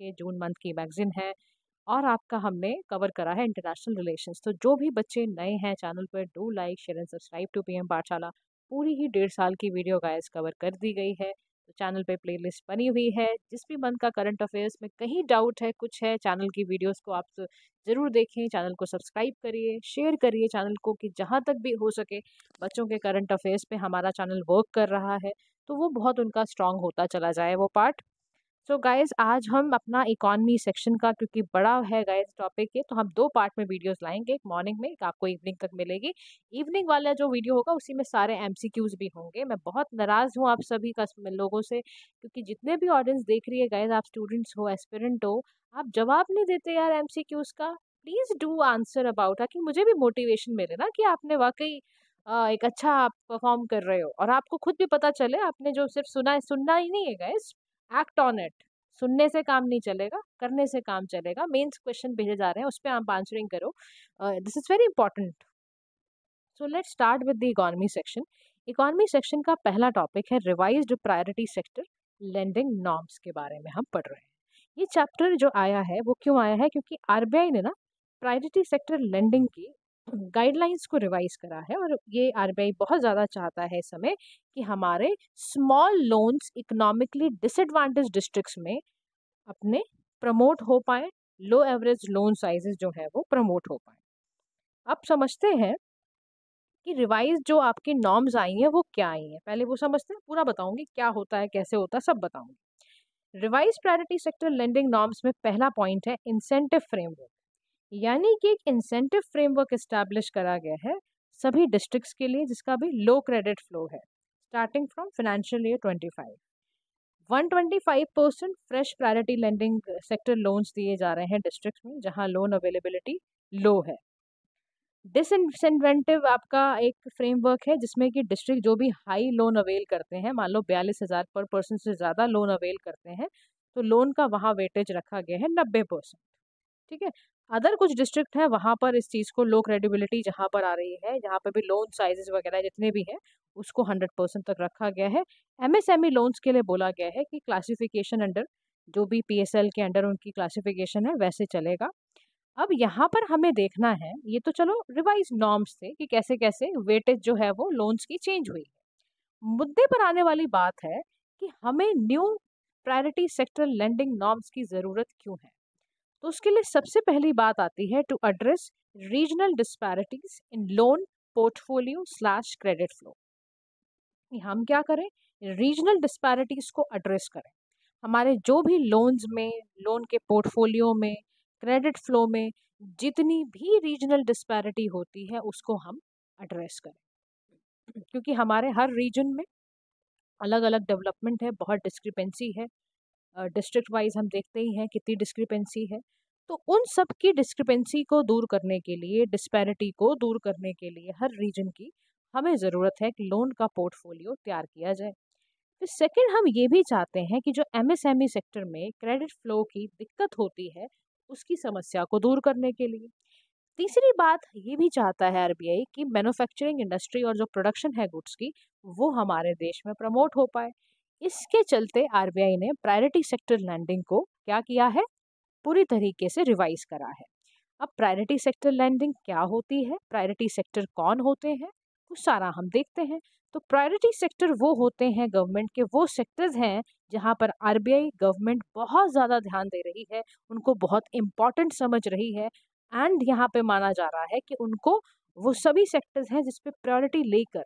के June month की magazine है और आपका हमने कवर करा है इंटरनेशनल रिलेशंस। तो जो भी बच्चे नए हैं चैनल पर, do like share and subscribe to PM Pathshala. पूरी ही 1.5 साल की वीडियो गाइस कवर कर दी गई है। तो चैनल पे प्लेलिस्ट बनी हुई है। जिस भी मंथ का करंट अफेयर्स में कहीं डाउट है, कुछ है, चैनल की वीडियोस को आप ज़रूर देखें। चैनल को सब्सक्राइब करिए, शेयर करिए चैनल को, कि जहाँ तक भी हो सके बच्चों के करंट अफेयर्स पे हमारा चैनल वर्क कर रहा है तो वो बहुत उनका स्ट्रांग होता चला जाए वो पार्ट। सो गाइज आज हम अपना इकॉनमी सेक्शन का, क्योंकि बड़ा है गाइज टॉपिक है, तो हम 2 पार्ट में वीडियोस लाएंगे। एक मॉर्निंग में, एक आपको इवनिंग तक मिलेगी। इवनिंग वाला जो वीडियो होगा उसी में सारे एमसीक्यूज भी होंगे। मैं बहुत नाराज हूँ आप सभी लोगों से, क्योंकि जितने भी ऑडियंस देख रही है गाइज, आप स्टूडेंट्स हो, एस्पिरेंट हो, आप जवाब नहीं देते यार एमसीक्यूज का। प्लीज डू आंसर अबाउट, ताकि मुझे भी मोटिवेशन मिले ना कि आपने वाकई एक अच्छा आप परफॉर्म कर रहे हो, और आपको खुद भी पता चले आपने जो सिर्फ सुना है, सुनना ही नहीं है गाइस, एक्ट ऑन इट। सुनने से काम नहीं चलेगा, करने से काम चलेगा। मेंस क्वेश्चन भेजे जा रहे हैं, उस पर आप आंसरिंग करो। This is very important. So let's start with the economy section. Economy section का पहला टॉपिक है revised priority sector lending norms के बारे में हम पढ़ रहे हैं। ये चैप्टर जो आया है वो क्यों आया है? क्योंकि आरबीआई ने ना प्रायोरिटी सेक्टर लेंडिंग की गाइडलाइंस को रिवाइज करा है, और ये आरबीआई बहुत ज़्यादा चाहता है इस समय कि हमारे small loans economically disadvantage districts में अपने प्रमोट हो पाए, लो एवरेज लोन साइजेस जो है वो प्रमोट हो पाए। अब समझते हैं कि रिवाइज जो आपकी नॉर्म्स आई हैं वो क्या आई हैं। पहले वो समझते हैं, पूरा बताऊंगी क्या होता है, कैसे होता है, सब बताऊंगी। Revise priority sector lending norms में पहला पॉइंट है इंसेंटिव फ्रेमवर्क, यानी कि एक इंसेंटिव फ्रेमवर्क एस्टैब्लिश करा गया है सभी डिस्ट्रिक्ट्स के लिए जिसका भी लो क्रेडिट फ्लो है, starting from financial year 25। 125% fresh priority lending sector loans दिए जा रहे हैं डिस्ट्रिक्ट में जहां लोन अवेलेबिलिटी लो है। डिसइंसेंटिव आपका एक फ्रेमवर्क है जिसमें कि डिस्ट्रिक्ट जो भी हाई लोन अवेल करते हैं, मान लो 42,000 पर पर्सन से ज़्यादा लोन अवेल करते हैं, तो लोन का वहाँ वेटेज रखा गया है 90%। ठीक है। अदर कुछ डिस्ट्रिक्ट है वहाँ पर इस चीज़ को लो क्रेडिबिलिटी जहाँ पर आ रही है, जहाँ पर भी लोन साइजेस वगैरह जितने भी हैं उसको 100% तक रखा गया है। एमएसएमई लोन्स के लिए बोला गया है कि क्लासिफिकेशन अंडर जो भी पीएसएल के अंडर उनकी क्लासिफिकेशन है वैसे चलेगा। अब यहाँ पर हमें देखना है, ये तो चलो रिवाइज नॉर्म्स थे कि कैसे कैसे वेटेज जो है वो लोन्स की चेंज हुई है। मुद्दे पर आने वाली बात है कि हमें new priority sector lending norms की ज़रूरत क्यों है। तो उसके लिए सबसे पहली बात आती है to address regional disparities in loan portfolio slash credit flow. हम क्या करें, रीजनल डिस्पैरिटीज को एड्रेस करें। हमारे जो भी लोन्स में, लोन के पोर्टफोलियो में, क्रेडिट फ्लो में जितनी भी रीजनल डिस्पैरिटी होती है उसको हम एड्रेस करें, क्योंकि हमारे हर रीजन में अलग अलग डेवलपमेंट है, बहुत डिस्क्रिपेंसी है। डिस्ट्रिक्ट वाइज हम देखते ही हैं कितनी डिस्क्रिपेंसी है। तो उन सब की डिस्क्रिपेंसी को दूर करने के लिए, डिस्पैरिटी को दूर करने के लिए हर रीजन की हमें ज़रूरत है कि लोन का पोर्टफोलियो तैयार किया जाए। फिर सेकंड, हम ये भी चाहते हैं कि जो एमएसएमई सेक्टर में क्रेडिट फ्लो की दिक्कत होती है उसकी समस्या को दूर करने के लिए। तीसरी बात, ये भी चाहता है आरबीआई कि मैन्युफैक्चरिंग इंडस्ट्री और जो प्रोडक्शन है गुड्स की वो हमारे देश में प्रमोट हो पाए। इसके चलते आरबीआई ने प्रायोरिटी सेक्टर लैंडिंग को क्या किया है, पूरी तरीके से रिवाइज करा है। अब प्रायोरिटी सेक्टर लैंडिंग क्या होती है, प्रायोरिटी सेक्टर कौन होते हैं, वो सारा हम देखते हैं। तो प्रायोरिटी सेक्टर वो होते हैं गवर्नमेंट के वो सेक्टर्स हैं जहाँ पर आरबीआई गवर्नमेंट बहुत ज़्यादा ध्यान दे रही है, उनको बहुत इम्पॉर्टेंट समझ रही है। एंड यहाँ पे माना जा रहा है कि उनको वो सभी सेक्टर्स हैं जिस पे प्रायोरिटी लेकर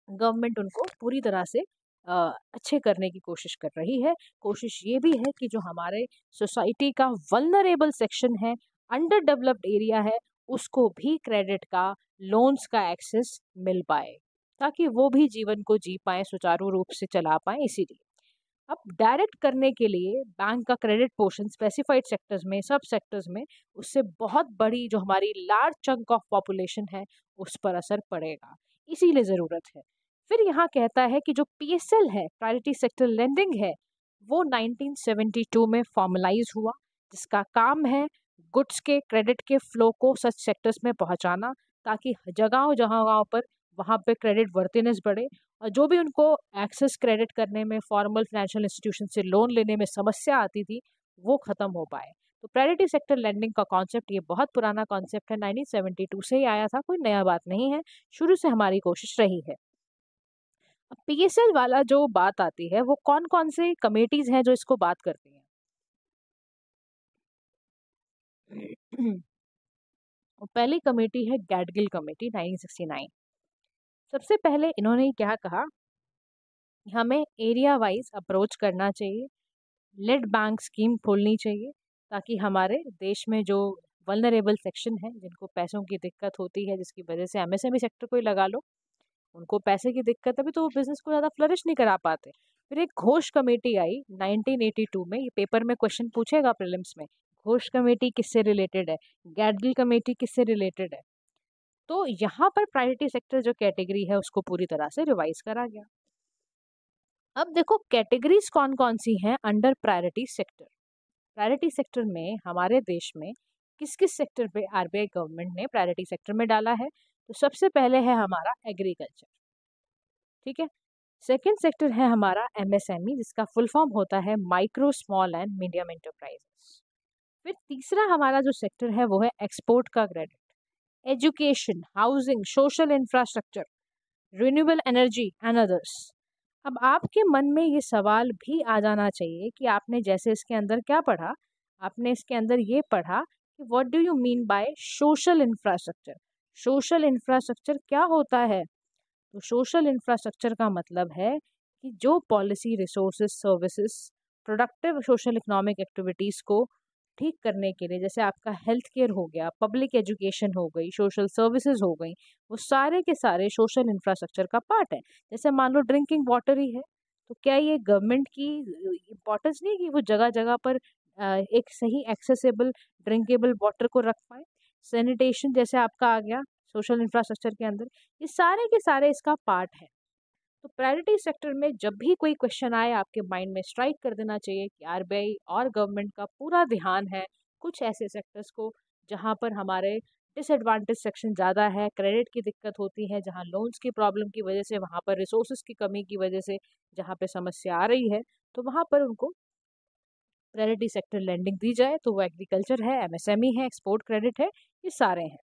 गवर्नमेंट उनको पूरी तरह से अच्छे करने की कोशिश कर रही है। कोशिश ये भी है कि जो हमारे सोसाइटी का वल्नरेबल सेक्शन है, अंडर डेवलप्ड एरिया है, उसको भी क्रेडिट का, लोन्स का एक्सेस मिल पाए, ताकि वो भी जीवन को जी पाएँ, सुचारू रूप से चला पाएँ। इसीलिए अब डायरेक्ट करने के लिए बैंक का क्रेडिट पोर्शन स्पेसिफाइड सेक्टर्स में, सब सेक्टर्स में, उससे बहुत बड़ी जो हमारी लार्ज चंक ऑफ पॉपुलेशन है उस पर असर पड़ेगा, इसीलिए ज़रूरत है। फिर यहाँ कहता है कि जो पीएसएल है, प्रायोरिटी सेक्टर लेंडिंग है, वो 1972 में फॉर्मलाइज हुआ, जिसका काम है गुड्स के क्रेडिट के फ्लो को सच सेक्टर्स में पहुँचाना, ताकि जगहों जगहों पर वहाँ पे क्रेडिट वर्थिनेस बढ़े, और जो भी उनको एक्सेस क्रेडिट करने में, फॉर्मल फाइनेंशियल इंस्टीट्यूशन से लोन लेने में समस्या आती थी, वो खत्म हो पाए। तो प्रायोरिटी सेक्टर लेंडिंग का कॉन्सेप्ट ये बहुत पुराना कॉन्सेप्ट है, 1972 से ही आया था, कोई नया बात नहीं है, शुरू से हमारी कोशिश रही है। अब पीएसएल वाला जो बात आती है वो कौन कौन से कमेटीज हैं जो इसको बात करती हैं। पहली कमेटी है गैडगिल कमेटी 1969। सबसे पहले इन्होंने क्या कहा, हमें एरिया वाइज अप्रोच करना चाहिए, लेड बैंक स्कीम खोलनी चाहिए, ताकि हमारे देश में जो वल्नरेबल सेक्शन है, जिनको पैसों की दिक्कत होती है, जिसकी वजह से एमएसएमई सेक्टर को ही लगा लो, उनको पैसे की दिक्कत है, अभी तो वो बिजनेस को ज़्यादा फ्लरिश नहीं करा पाते। फिर एक घोष कमेटी आई 1982 में, ये पेपर में क्वेश्चन पूछेगा प्रीलिम्स में, घोष कमेटी किससे रिलेटेड है, गैडगिल कमेटी किससे रिलेटेड है। तो यहाँ पर प्रायोरिटी सेक्टर जो कैटेगरी है उसको पूरी तरह से रिवाइज करा गया। अब देखो कैटेगरीज कौन कौन सी हैं under priority sector. Priority sector में हमारे देश में किस किस सेक्टर पे आरबीआई गवर्नमेंट ने प्रायोरिटी सेक्टर में डाला है, तो सबसे पहले है हमारा एग्रीकल्चर, ठीक है। सेकंड सेक्टर है हमारा एमएसएमई, जिसका फुल फॉर्म होता है micro small and medium enterprises. फिर तीसरा हमारा जो सेक्टर है वो है एक्सपोर्ट का credit, education, housing, social infrastructure, renewable energy and others. अब आपके मन में ये सवाल भी आ जाना चाहिए कि आपने जैसे इसके अंदर क्या पढ़ा, आपने इसके अंदर ये पढ़ा कि what do you mean by social infrastructure. Social infrastructure क्या होता है? तो सोशल इंफ्रास्ट्रक्चर का मतलब है कि जो policy, resources, services, productive social economic activities को ठीक करने के लिए, जैसे आपका हेल्थ केयर हो गया, पब्लिक एजुकेशन हो गई, सोशल सर्विसेज हो गई, वो सारे के सारे सोशल इंफ्रास्ट्रक्चर का पार्ट है। जैसे मान लो ड्रिंकिंग वाटर ही है, तो क्या ये गवर्नमेंट की इम्पोर्टेंस नहीं है कि वो जगह जगह पर एक सही एक्सेसिबल ड्रिंकेबल वाटर को रख पाए। सैनिटेशन जैसे आपका आ गया सोशल इंफ्रास्ट्रक्चर के अंदर, ये सारे के सारे इसका पार्ट है। तो प्रायोरिटी सेक्टर में जब भी कोई क्वेश्चन आए, आपके माइंड में स्ट्राइक कर देना चाहिए कि आरबीआई और गवर्नमेंट का पूरा ध्यान है कुछ ऐसे सेक्टर्स को जहां पर हमारे डिसएडवांटेज सेक्शन ज़्यादा है, क्रेडिट की दिक्कत होती है, जहां लोन्स की प्रॉब्लम की वजह से, वहां पर रिसोर्सेज की कमी की वजह से जहां पे समस्या आ रही है, तो वहां पर उनको प्रायोरिटी सेक्टर लेंडिंग दी जाए। तो वो एग्रीकल्चर है, एमएसएमई है, एक्सपोर्ट क्रेडिट है, ये सारे हैं।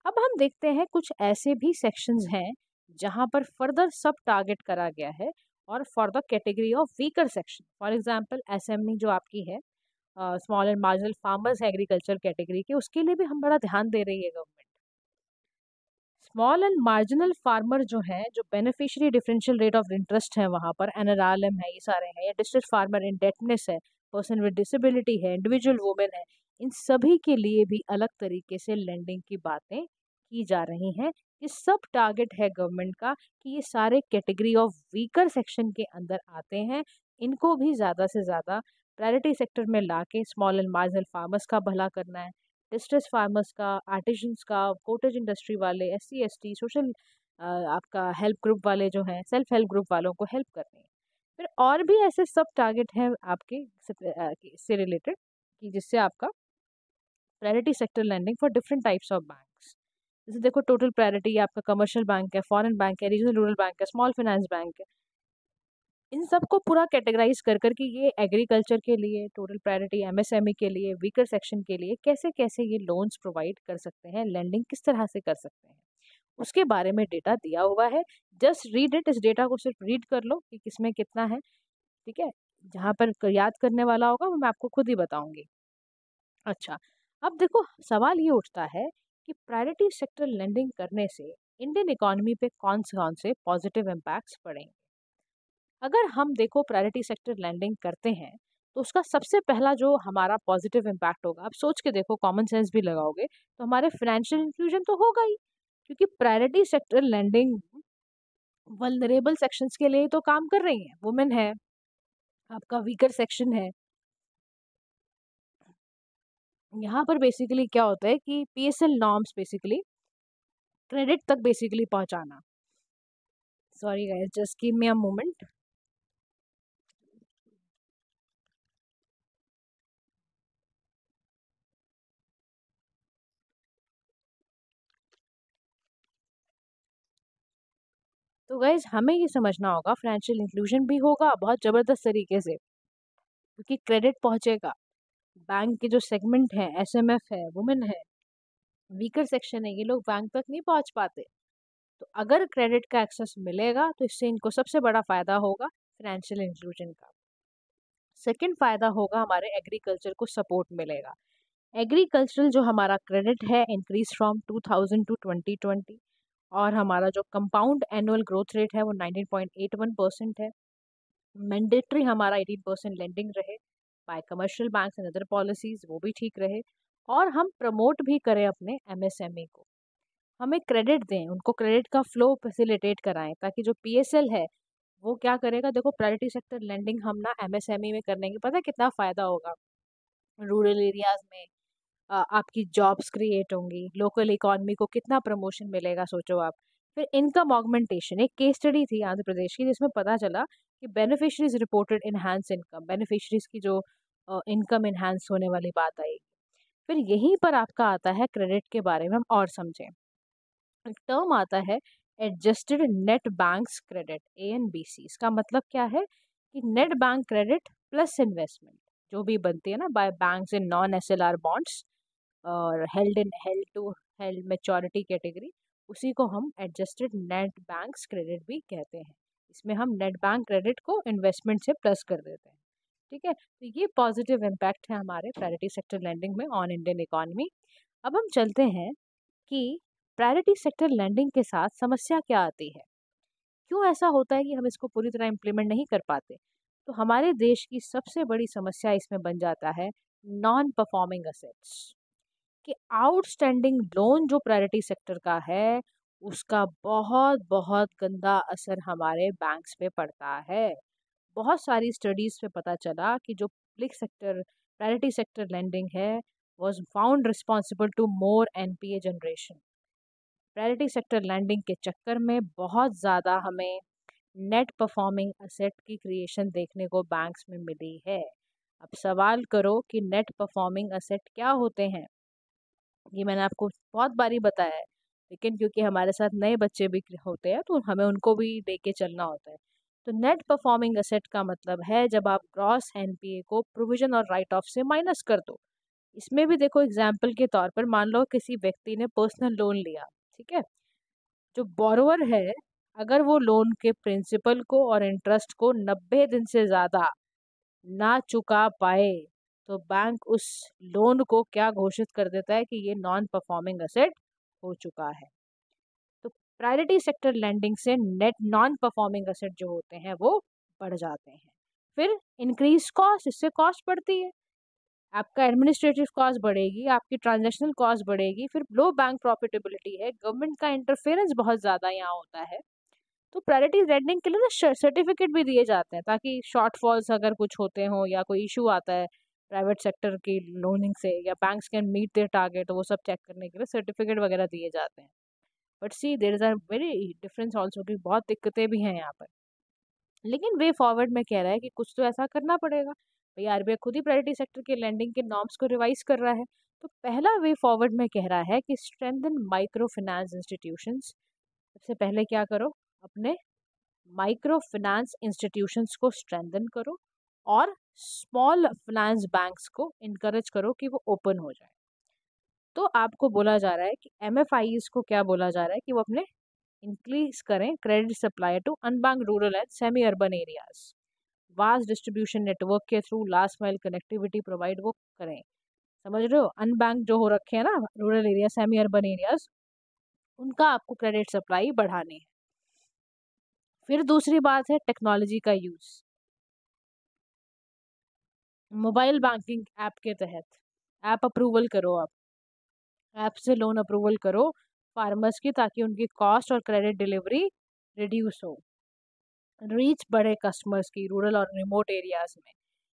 अब हम देखते हैं कुछ ऐसे भी सेक्शंस हैं जहां पर फर्दर सब टारगेट करा गया है और for the category of weaker section. For example SME जो आपकी है, स्मॉल एंड मार्जिनल फार्मर्स है एग्रीकल्चर कैटेगरी के, उसके लिए भी हम बड़ा ध्यान दे रही है government. Small and marginal farmer जो है, जो beneficiary differential rate of interest है वहाँ पर, एनआरएलएम है, ये सारे हैं, या डिस्ट्रिक्ट फार्मर इंडेटनेस है, पर्सन विद डिसेबिलिटी है, इंडिविजुअल वुमेन है, इन सभी के लिए भी अलग तरीके से लेंडिंग की बातें की जा रही हैं। ये सब टारगेट है गवर्नमेंट का कि ये सारे कैटेगरी ऑफ वीकर सेक्शन के अंदर आते हैं, इनको भी ज़्यादा से ज़्यादा प्रायोरिटी सेक्टर में ला के स्मॉल एंड मार्जिनल फार्मर्स का भला करना है, डिस्ट्रेस फार्मर्स का, आर्टिजन्स का, कोटेज इंडस्ट्री वाले, एससी एसटी, सोशल आपका हेल्प ग्रुप वाले जो हैं, सेल्फ हेल्प ग्रुप वालों को हेल्प करनी है। फिर और भी ऐसे सब टारगेट हैं आपके इससे रिलेटेड कि जिससे आपका priority sector landing for different types of banks, जैसे देखो टोटल प्रायोरिटी आपका कमर्शियल बैंक है, फॉरेन बैंक है, रीजनल रूरल बैंक है, स्मॉल फाइनेंस बैंक है, इन सबको पूरा कैटेगराइज कर करके ये एग्रीकल्चर के लिए टोटल प्रायोरिटी, एमएसएमई के लिए, वीकर सेक्शन के लिए कैसे कैसे ये लोन्स प्रोवाइड कर सकते हैं, लेंडिंग किस तरह से कर सकते हैं, उसके बारे में डेटा दिया हुआ है। जस्ट रीड इट, इस डेटा को सिर्फ रीड कर लो कि किसमें कितना है, ठीक है। जहाँ पर याद करने वाला होगा वो मैं आपको खुद ही बताऊंगी। अच्छा, अब देखो सवाल ये उठता है कि प्रायोरिटी सेक्टर लेंडिंग करने से इंडियन इकोनॉमी पे कौन से पॉजिटिव इम्पैक्ट्स पड़ेंगे। अगर हम देखो प्रायोरिटी सेक्टर लैंडिंग करते हैं तो उसका सबसे पहला जो हमारा पॉजिटिव इम्पैक्ट होगा, आप सोच के देखो, कॉमन सेंस भी लगाओगे तो हमारे फाइनेंशियल इंक्लूजन तो होगा ही, क्योंकि priority sector landing vulnerable sections के लिए तो काम कर रही है, वुमेन है, आपका वीकर सेक्शन है। यहाँ पर बेसिकली क्या होता है कि पीएसएल नॉर्म्स बेसिकली क्रेडिट तक बेसिकली पहुंचाना। Sorry guys, just give me a moment. तो गाइज हमें ये समझना होगा फाइनेंशियल इंक्लूजन भी होगा बहुत ज़बरदस्त तरीके से, क्योंकि क्रेडिट पहुंचेगा। बैंक के जो सेगमेंट है, एसएमएफ है, वुमेन है, वीकर सेक्शन है, ये लोग बैंक तक नहीं पहुंच पाते। तो अगर क्रेडिट का एक्सेस मिलेगा तो इससे इनको सबसे बड़ा फायदा होगा फाइनेंशियल इंक्लूजन का। सेकंड फायदा होगा हमारे एग्रीकल्चर को सपोर्ट मिलेगा। एग्रीकल्चरल जो हमारा क्रेडिट है इंक्रीज फ्रॉम 2000 टू 2020, और हमारा जो कंपाउंड एनुअल ग्रोथ रेट है वो 19.81% है। मैंडेटरी हमारा 18% लेंडिंग रहे bye commercial banks and other policies, वो भी ठीक रहे। और हम प्रमोट भी करें अपने एमएसएमई को, हमें क्रेडिट दें, उनको क्रेडिट का फ्लो फैसिलिटेट कराएं, ताकि जो पीएसएल है वो क्या करेगा। देखो प्रायोरिटी सेक्टर लेंडिंग हम ना एमएसएमई में करने के, पता है कितना फ़ायदा होगा। रूरल एरियाज़ में आपकी जॉब्स क्रिएट होंगी, लोकल इकॉनमी को कितना प्रमोशन मिलेगा सोचो आप। फिर इनकम ऑगमेंटेशन, एक केस स्टडी थी आंध्र प्रदेश की जिसमें पता चला कि beneficiaries reported enhance income, beneficiaries की जो इनकम इनहांस होने वाली बात आएगी। फिर यहीं पर आपका आता है क्रेडिट के बारे में हम और समझें। एक टर्म आता है एडजस्टेड नेट बैंक्स क्रेडिट, एएनबीसी। इसका मतलब क्या है कि net bank credit plus investment जो भी बनती है ना bye banks in non SLR bonds और हेल्ड मेच्योरिटी कैटेगरी, उसी को हम एडजस्टेड नेट बैंक्स क्रेडिट भी कहते हैं। इसमें हम नेट बैंक क्रेडिट को इन्वेस्टमेंट से प्लस कर देते हैं। ठीक है, तो ये पॉजिटिव इम्पैक्ट है हमारे प्रायोरिटी सेक्टर लैंडिंग में ऑन इंडियन इकोनॉमी। अब हम चलते हैं कि प्रायोरिटी सेक्टर लैंडिंग के साथ समस्या क्या आती है, क्यों ऐसा होता है कि हम इसको पूरी तरह इम्प्लीमेंट नहीं कर पाते। तो हमारे देश की सबसे बड़ी समस्या इसमें बन जाता है नॉन परफॉर्मिंग असेट्स, कि आउटस्टैंडिंग लोन जो प्रायोरिटी सेक्टर का है उसका बहुत बहुत गंदा असर हमारे बैंक्स पे पड़ता है। बहुत सारी स्टडीज़ पे पता चला कि जो public sector priority sector lending है was found responsible to more NPA generation. Priority sector landing के चक्कर में बहुत ज़्यादा हमें नेट परफॉर्मिंग असेट की क्रिएशन देखने को बैंक्स में मिली है। अब सवाल करो कि नेट परफॉर्मिंग असेट क्या होते हैं, ये मैंने आपको बहुत बारी बताया है, लेकिन क्योंकि हमारे साथ नए बच्चे भी होते हैं तो हमें उनको भी लेके चलना होता है। तो नेट परफॉर्मिंग असेट का मतलब है जब आप ग्रॉस एनपीए को प्रोविजन और राइट ऑफ से माइनस कर दो। इसमें भी देखो एग्जाम्पल के तौर पर मान लो किसी व्यक्ति ने पर्सनल लोन लिया, ठीक है। जो बोरोवर है अगर वो लोन के प्रिंसिपल को और इंटरेस्ट को 90 दिन से ज़्यादा ना चुका पाए तो बैंक उस लोन को क्या घोषित कर देता है कि ये नॉन परफॉर्मिंग असेट हो चुका है। तो प्रायोरिटी सेक्टर लैंडिंग से नेट नॉन परफॉर्मिंग असेट जो होते हैं वो बढ़ जाते हैं। फिर इंक्रीज कॉस्ट, इससे कॉस्ट बढ़ती है, आपका एडमिनिस्ट्रेटिव कॉस्ट बढ़ेगी, आपकी ट्रांजैक्शनल कॉस्ट बढ़ेगी, फिर लो बैंक प्रॉफिटेबिलिटी है, गवर्नमेंट का इंटरफेरेंस बहुत ज़्यादा यहाँ होता है। तो प्रायोरिटी लेंडिंग के लिए ना सर्टिफिकेट भी दिए जाते हैं ताकि शॉर्टफॉल्स अगर कुछ होते हो या कोई इशू आता है प्राइवेट सेक्टर की लोनिंग से या banks can meet their target, तो वो सब चेक करने के लिए सर्टिफिकेट वगैरह दिए जाते हैं। But see there is a very difference also कि बहुत दिक्कतें भी हैं यहाँ पर। लेकिन वे फॉरवर्ड में कह रहा है कि कुछ तो ऐसा करना पड़ेगा, भाई आरबीआई खुद ही प्रायोरिटी सेक्टर के लेंडिंग के नॉर्म्स को रिवाइज कर रहा है। तो पहला वे फॉरवर्ड में कह रहा है कि स्ट्रेंथन माइक्रो फाइनेंस इंस्टीट्यूशंस। सबसे पहले क्या करो, अपने माइक्रो फाइनेंस इंस्टीट्यूशंस को स्ट्रेंथन करो और स्मॉल फाइनेंस बैंक्स को इनकरेज करो कि वो ओपन हो जाए। तो आपको बोला जा रहा है कि एमएफआईज को क्या बोला जा रहा है कि वो अपने इंक्रीज करें credit supply to unbanked rural and semi urban areas, vast distribution network के through last mile connectivity provide वो करें। समझ रहे हो, अनबैंक जो हो रखे हैं ना rural area semi urban areas, उनका आपको क्रेडिट सप्लाई बढ़ानी है। फिर दूसरी बात है टेक्नोलॉजी का यूज़। मोबाइल बैंकिंग ऐप के तहत ऐप अप्रूवल करो, आप ऐप से लोन अप्रूवल करो फार्मर्स की, ताकि उनकी कॉस्ट और क्रेडिट डिलीवरी रिड्यूस हो, रीच बढ़े कस्टमर्स की रूरल और रिमोट एरियाज में।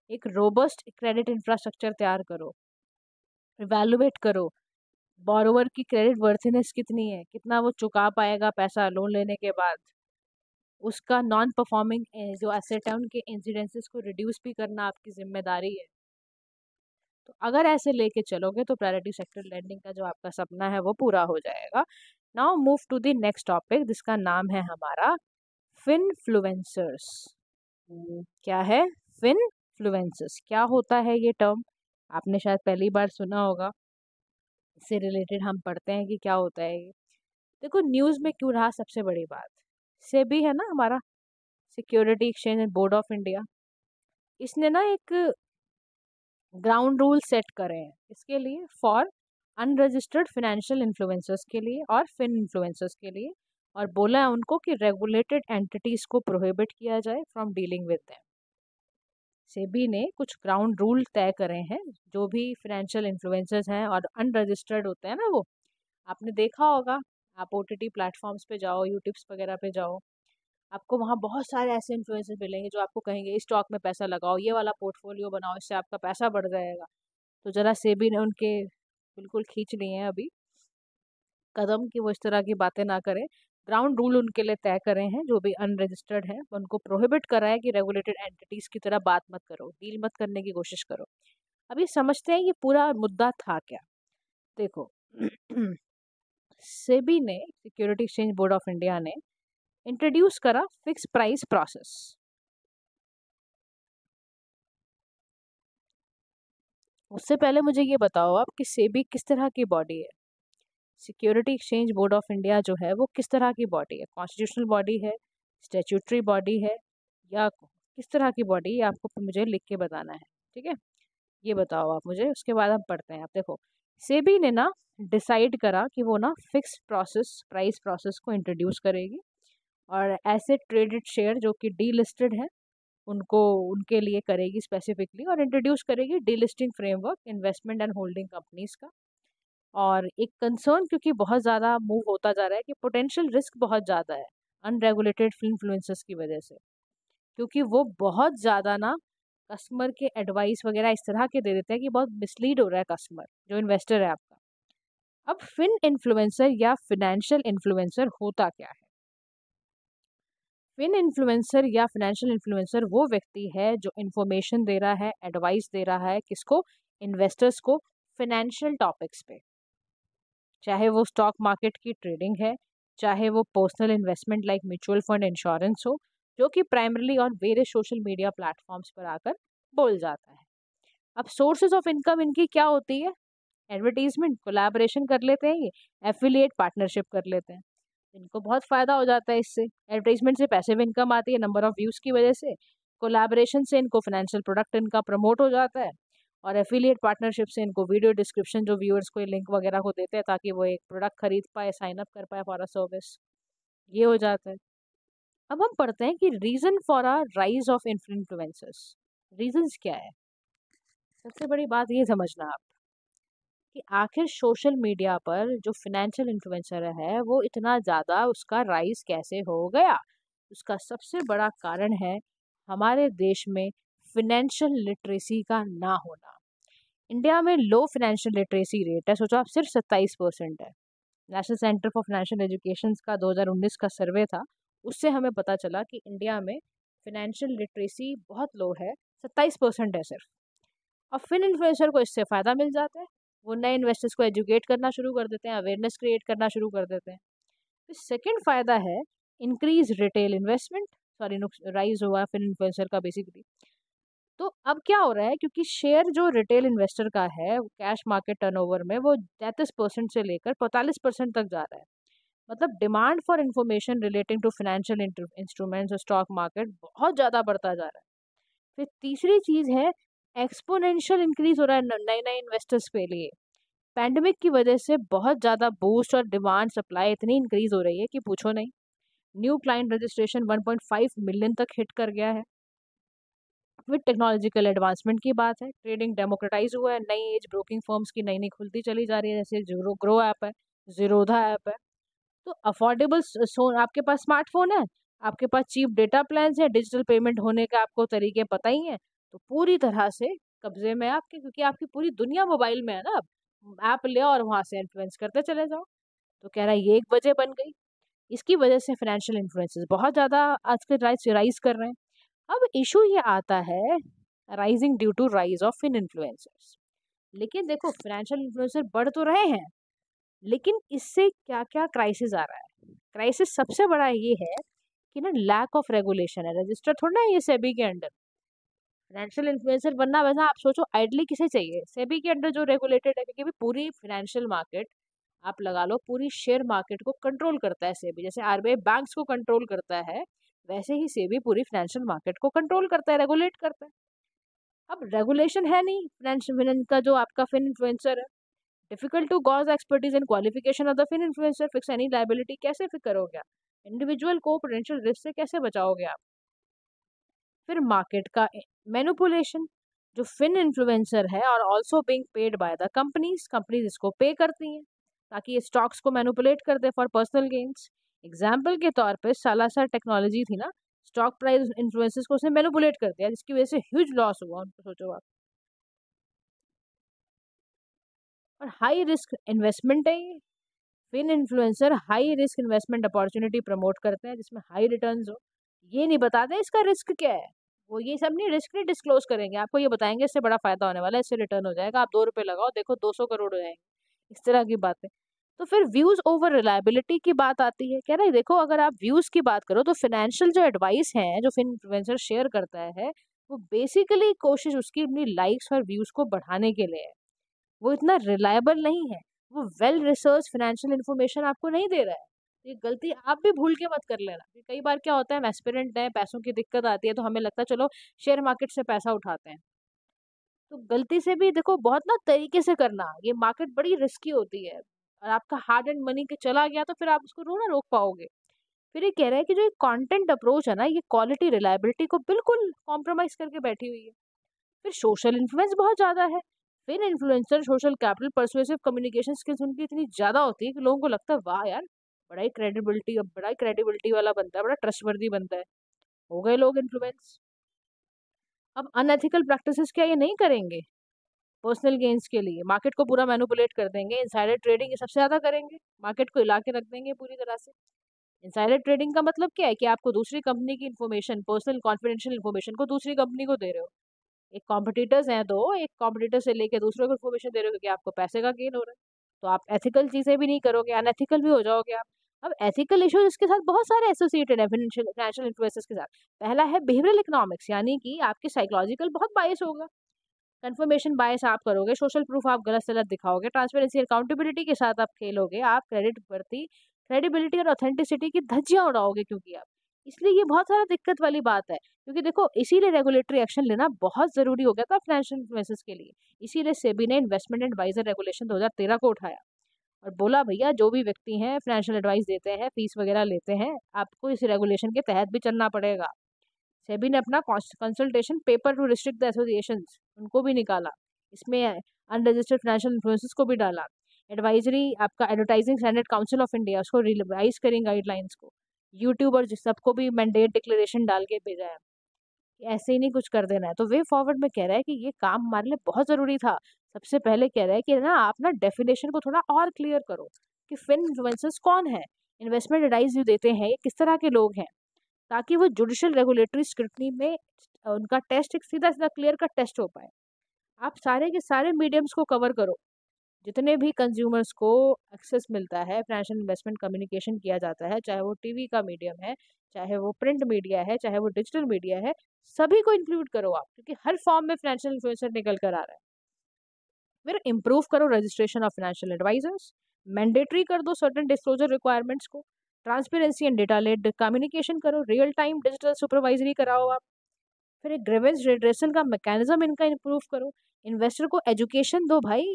एक रोबस्ट क्रेडिट इंफ्रास्ट्रक्चर तैयार करो, इवैल्यूएट करो बोरोवर की क्रेडिट वर्थिनेस कितनी है, कितना वो चुका पाएगा पैसा लोन लेने के बाद। उसका नॉन परफॉर्मिंग जो एसेट है उनके इंसिडेंसेस को रिड्यूस भी करना आपकी जिम्मेदारी है। तो अगर ऐसे लेके चलोगे तो प्रायोरिटी सेक्टर लेंडिंग का जो आपका सपना है वो पूरा हो जाएगा। Now move to the next topic जिसका नाम है हमारा फिनफ्लुएंसर्स। क्या है फिनफ्लुएंसर्स, क्या होता है ये टर्म, आपने शायद पहली बार सुना होगा। इससे रिलेटेड हम पढ़ते हैं कि क्या होता है ये। देखो न्यूज़ में क्यों रहा सबसे बड़ी बात, सेबी है ना हमारा, security exchange and board of India, इसने ना एक ग्राउंड रूल सेट करे हैं इसके लिए, फॉर अनरजिस्टर्ड फाइनेंशियल इन्फ्लुएंसर्स के लिए और फिन इन्फ्लुएंसर्स के लिए, और बोला है उनको कि रेगुलेटेड एंटिटीज को प्रोहिबिट किया जाए from dealing with them. SEBI ने कुछ ग्राउंड रूल तय करे हैं, जो भी फाइनेंशियल इन्फ्लुएंसर्स हैं और अनरजिस्टर्ड होते हैं ना, वो आपने देखा होगा, आप ओटीटी प्लेटफॉर्म्स पे जाओ, यूट्यूब्स वगैरह पे जाओ, आपको वहाँ बहुत सारे ऐसे इन्फ्लुएंसर्स मिलेंगे जो आपको कहेंगे इस स्टॉक में पैसा लगाओ, ये वाला पोर्टफोलियो बनाओ, इससे आपका पैसा बढ़ जाएगा। तो ज़रा सेबी ने उनके बिल्कुल खींच लिए हैं अभी कदम कि वो इस तरह की बातें ना करें। ग्राउंड रूल उनके लिए तय करे हैं, जो भी अनरजिस्टर्ड है उनको प्रोहिबिट करा है कि रेगुलेटेड एंटिटीज की तरह बात मत करो, डील मत करने की कोशिश करो। अभी समझते हैं ये पूरा मुद्दा था क्या। देखो सेबी ने, security exchange board of India ने इंट्रोड्यूस करा फिक्स प्राइस प्रोसेस। उससे पहले मुझे ये बताओ आप कि सेबी किस तरह की बॉडी है। Security exchange board of India जो है वो किस तरह की बॉडी है, कॉन्स्टिट्यूशनल बॉडी है, स्टैट्यूटरी बॉडी है, या किस तरह की बॉडी, ये आपको मुझे लिख के बताना है, ठीक है। ये बताओ आप मुझे, उसके बाद हम पढ़ते हैं। आप देखो सेबी ने ना डिसाइड करा कि वो ना फिक्स प्रोसेस प्राइस प्रोसेस को इंट्रोड्यूस करेगी, और ऐसे ट्रेडेड शेयर जो कि डी लिस्टेड है उनको उनके लिए करेगी स्पेसिफिकली, और इंट्रोड्यूस करेगी D listing framework investment and holding companies का। और एक कंसर्न क्योंकि बहुत ज़्यादा मूव होता जा रहा है कि पोटेंशियल रिस्क बहुत ज़्यादा है अनरेगुलेटेड इन्फ्लुएंसर्स की वजह से, क्योंकि वो बहुत ज़्यादा ना कस्टमर के एडवाइस वगैरह इस तरह के दे देते हैं कि बहुत मिसलीड हो रहा है कस्टमर जो इन्वेस्टर है आपका। अब फिन इन्फ्लुएंसर या फिनेंशियल इन्फ्लुएंसर होता क्या है। फिन इन्फ्लुएंसर या फाइनेंशियल इन्फ्लुएंसर वो व्यक्ति है जो इन्फॉर्मेशन दे रहा है, एडवाइस दे रहा है, किसको, इन्वेस्टर्स को, फाइनेंशियल टॉपिक्स पे, चाहे वो स्टॉक मार्केट की ट्रेडिंग है, चाहे वो personal investment like mutual fund, insurance हो, जो कि प्राइमरली और वेरियस सोशल मीडिया प्लेटफॉर्म्स पर आकर बोल जाता है। अब सोर्सेज ऑफ इनकम इनकी क्या होती है, एडवर्टीजमेंट, कोलैबोरेशन कर लेते हैं, ये एफिलिएट पार्टनरशिप कर लेते हैं, इनको बहुत फ़ायदा हो जाता है इससे। एडवर्टीजमेंट से पैसिव इनकम आती है नंबर ऑफ व्यूज़ की वजह से, कोलैबोरेशन से इनको फाइनेंशियल प्रोडक्ट इनका प्रमोट हो जाता है, और एफिलिएट पार्टनरशिप से इनको वीडियो डिस्क्रिप्शन जो व्यूअर्स को लिंक वगैरह को देते हैं ताकि वो एक प्रोडक्ट खरीद पाए, साइन अप कर पाए फॉर अ सर्विस, ये हो जाता है। अब हम पढ़ते हैं कि reason for a rise of influencers, reasons क्या है। सबसे बड़ी बात ये समझना आप कि आखिर सोशल मीडिया पर जो फाइनेंशियल इन्फ्लुएंसर है वो इतना ज़्यादा उसका राइज कैसे हो गया। उसका सबसे बड़ा कारण है हमारे देश में फाइनेंशियल लिटरेसी का ना होना। इंडिया में लो फाइनेंशियल लिटरेसी रेट है, सोचो आप, सिर्फ 27% है। National centre for financial education का 2019 का सर्वे था, उससे हमें पता चला कि इंडिया में फाइनेंशियल लिटरेसी बहुत लो है, 27% है सिर्फ। और फिन इन्फ्लुएंसर को इससे फ़ायदा मिल जाता है, वो नए इन्वेस्टर्स को एजुकेट करना शुरू कर देते हैं, अवेयरनेस क्रिएट करना शुरू कर देते हैं। फिर सेकेंड फ़ायदा है increase retail investment, sorry rise हुआ फिन इन्फ्लुएंसर का बेसिकली। तो अब क्या हो रहा है, क्योंकि शेयर जो रिटेल इन्वेस्टर का है कैश मार्केट टर्नओवर में वो 33% से लेकर 45% तक जा रहा है। मतलब demand for information relating to financial instruments और स्टॉक मार्केट बहुत ज़्यादा बढ़ता जा रहा है। फिर तीसरी चीज़ है एक्सपोनेंशियल इंक्रीज हो रहा है नए नए इन्वेस्टर्स के लिए। पैंडमिक की वजह से बहुत ज़्यादा बूस्ट और डिमांड सप्लाई इतनी इंक्रीज हो रही है कि पूछो नहीं। न्यू क्लाइंट रजिस्ट्रेशन 1.5 मिलियन तक हिट कर गया है। विद टेक्नोलॉजिकल एडवांसमेंट की बात है, ट्रेडिंग डेमोक्रेटाइज हुआ है, नई एज ब्रोकिंग फर्म्स की नई नई खुलती चली जा रही है, जैसे जीरो ग्रो ऐप है, जीरोधा ऐप है। तो अफोर्डेबल आपके पास स्मार्टफोन है, आपके पास चीप डेटा प्लान्स है, डिजिटल पेमेंट होने के आपको तरीके पता ही हैं, तो पूरी तरह से कब्जे में है आपके, क्योंकि आपकी पूरी दुनिया मोबाइल में है ना। अब ऐप ले और वहाँ से इन्फ्लुएंस करते चले जाओ। तो कह रहा है ये एक वजह बन गई। इसकी वजह से फाइनेंशियल इन्फ्लुएंसेस बहुत ज़्यादा आजकल राइज कर रहे हैं। अब इशू ये आता है rising due to rise of in influencers. लेकिन देखो फाइनेंशियल इन्फ्लुएंसर बढ़ तो रहे हैं, लेकिन इससे क्या क्या क्राइसिस आ रहा है। क्राइसिस सबसे बड़ा ये है कि ना लैक ऑफ रेगुलेशन है, रजिस्टर थोड़ा ना है ये सेबी के अंडर। फाइनेंशियल इन्फ्लुएंसर बनना, वैसा आप सोचो आइडली किसे चाहिए, सेबी के अंडर जो रेगुलेटेड है, क्योंकि भी पूरी फाइनेंशियल मार्केट आप लगा लो, पूरी शेयर मार्केट को कंट्रोल करता है सेबी। जैसे आरबीआई बैंक्स को कंट्रोल करता है, वैसे ही सेबी पूरी फाइनेंशियल मार्केट को कंट्रोल करता है, रेगुलेट करता है। अब रेगुलेशन है नहीं फाइनेंशियल का, जो आपका फिन इन्फ्लुएंसर है, difficult to gauge expertise and qualification of the fin influencer, fix any liability, कैसे फिक्स करोगे आप? इंडिविजुअल को पोटेंशियल रिस्क से कैसे बचाओगे आप? फिर मार्केट का मैनिपुलेशन, जो फिन इन्फ्लुएंसर है और also being paid by the companies, companies इसको पे करती हैं ताकि ये स्टॉक्स को मैनिपुलेट कर दे फॉर पर्सनल गेन्स। एग्जाम्पल के तौर पे सालासर टेक्नोलॉजी थी ना, स्टॉक प्राइस इन्फ्लुएंसर्स को उसने मैनिपुलेट कर दिया, जिसकी वजह से ह्यूज लॉस हुआ उनको, सोचो आप। और हाई रिस्क इन्वेस्टमेंट है ये, fin influencer high risk investment opportunity promote करते हैं जिसमें हाई रिटर्न्स हो। ये नहीं बताते इसका रिस्क क्या है, वो ये सब नहीं, रिस्क नहीं डिस्क्लोज करेंगे, आपको ये बताएंगे इससे बड़ा फायदा होने वाला है, इससे रिटर्न हो जाएगा, आप 2 रुपए लगाओ देखो 200 करोड़ हो जाएंगे, इस तरह की बातें। तो फिर व्यूज ओवर रिलायबिलिटी की बात आती है, कह रहे देखो अगर आप व्यूज की बात करो तो फाइनेंशियल जो एडवाइस है जो फिन इन्फ्लुएंसर शेयर करता है, वो बेसिकली कोशिश उसकी अपनी लाइक्स और व्यूज को बढ़ाने के लिए है, वो इतना रिलायबल नहीं है, वो वेल रिसर्च फाइनेंशियल इन्फॉर्मेशन आपको नहीं दे रहा है। ये गलती आप भी भूल के मत कर लेना, कि कई बार क्या होता है, हम एस्पिरेंट हैं, पैसों की दिक्कत आती है तो हमें लगता है चलो शेयर मार्केट से पैसा उठाते हैं, तो गलती से भी देखो बहुत ना तरीके से करना, ये मार्केट बड़ी रिस्की होती है, और आपका हार्ड एंड मनी के चला गया तो फिर आप उसको ना रोक पाओगे। फिर ये कह रहा है कि जो कंटेंट अप्रोच है ना, ये क्वालिटी रिलायबिलिटी को बिल्कुल कॉम्प्रोमाइज करके बैठी हुई है। फिर सोशल इन्फ्लुएंस बहुत ज़्यादा है, फिर influencer social capital persuasive communication skills उनकी इतनी ज़्यादा होती है कि लोगों को लगता है वाह यार, बड़ा ही क्रेडिबिलिटी वाला बनता है, बड़ा ट्रस्टवर्दी बनता है, हो गए लोग इन्फ्लुएंस। अब अनएथिकल प्रैक्टिसेस क्या ये नहीं करेंगे पर्सनल गेन्स के लिए, मार्केट को पूरा मैनिपुलेट कर देंगे, इनसाइडर ट्रेडिंग ये सबसे ज़्यादा करेंगे, मार्केट को हिला के रख देंगे पूरी तरह से। इनसाइडर ट्रेडिंग का मतलब क्या है, कि आपको दूसरी कंपनी की इन्फॉर्मेशन, पर्सनल कॉन्फिडेंशियल इन्फॉर्मेशन को दूसरी कंपनी को दे रहे हो। एक कॉम्पिटिटर्स हैं, तो एक कॉम्पिटिटर से लेके दूसरों को इन्फॉर्मेशन दे रहे हो, क्योंकि आपको पैसे का गेन हो रहा है, तो आप एथिकल चीजें भी नहीं करोगे, अनएथिकल भी हो जाओगे आप। अब एथिकल इश्यूज इसके साथ बहुत सारे एसोसिएटेड है फाइनेंशियल इन्फ्लुएंसर्स के साथ। पहला है बिहेवियरल इकोनॉमिक्स, यानी कि आपके साइकोलॉजिकल बहुत बायस होगा, कंफर्मेशन बायस आप करोगे, सोशल प्रूफ आप गलत सलत दिखाओगे, ट्रांसपेरेंसी अकाउंटेबिलिटी के साथ आप खेलोगे, आप क्रेडिट प्रति क्रेडिबिलिटी और ऑथेंटिसिटी की धज्जियां उड़ाओगे, क्योंकि आप, इसलिए ये बहुत सारा दिक्कत वाली बात है। क्योंकि देखो इसीलिए रेगुलेटरी एक्शन लेना बहुत जरूरी हो गया था फाइनेंशियल इन्फ्लुएंसर्स के लिए, इसीलिए सेबी ने इन्वेस्टमेंट एडवाइजर रेगुलेशन 2013 को उठाया और बोला भैया जो भी व्यक्ति हैं फाइनेंशियल एडवाइस देते हैं, फीस वगैरह लेते हैं, आपको इस रेगुलेशन के तहत भी चलना पड़ेगा। सेबी ने अपना consultation paper two restrict the associations उनको भी निकाला, इसमें अनरजिस्टर्ड फाइनेंशियल इन्फ्लुएंसर्स को भी डाला। एडवाइजरी आपका advertising standard council of India उसको रिवाइज करें गाइडलाइंस को, यूट्यूब और सबको भी मैंडेट डिक्लेरेशन डाल के भेजा है कि ऐसे ही नहीं कुछ कर देना है। तो वे फॉरवर्ड में कह रहा है कि ये काम हमारे लिए बहुत ज़रूरी था। सबसे पहले कह रहा है कि ना आप ना डेफिनेशन को थोड़ा और क्लियर करो कि फिन इन्फ्लुएंसर्स कौन है, इन्वेस्टमेंट एडवाइस जो देते हैं ये किस तरह के लोग हैं, ताकि वो जुडिशियल रेगुलेटरी स्क्रूटनी में उनका टेस्ट एक सीधा सीधा क्लियर का टेस्ट हो पाए। आप सारे के सारे मीडियम्स को कवर करो, जितने भी कंज्यूमर्स को एक्सेस मिलता है, फाइनेंशियल इन्वेस्टमेंट कम्युनिकेशन किया जाता है, चाहे वो टीवी का मीडियम है, चाहे वो प्रिंट मीडिया है, चाहे वो डिजिटल मीडिया है, सभी को इंक्लूड करो आप, क्योंकि हर फॉर्म में फाइनेंशियल इन्फ्लुएंसर निकल कर आ रहा है। फिर इम्प्रूव करो registration of financial advisers, mandatory कर दो सर्टेन डिस्क्लोजर रिक्वायरमेंट्स को, transparency and data led communication करो, रियल टाइम डिजिटल सुपरवाइजरी कराओ आप। फिर एक ग्रीवेंस रिड्रेसल का मैकेनिज्म इनका इम्प्रूव करो, इन्वेस्टर को एजुकेशन दो भाई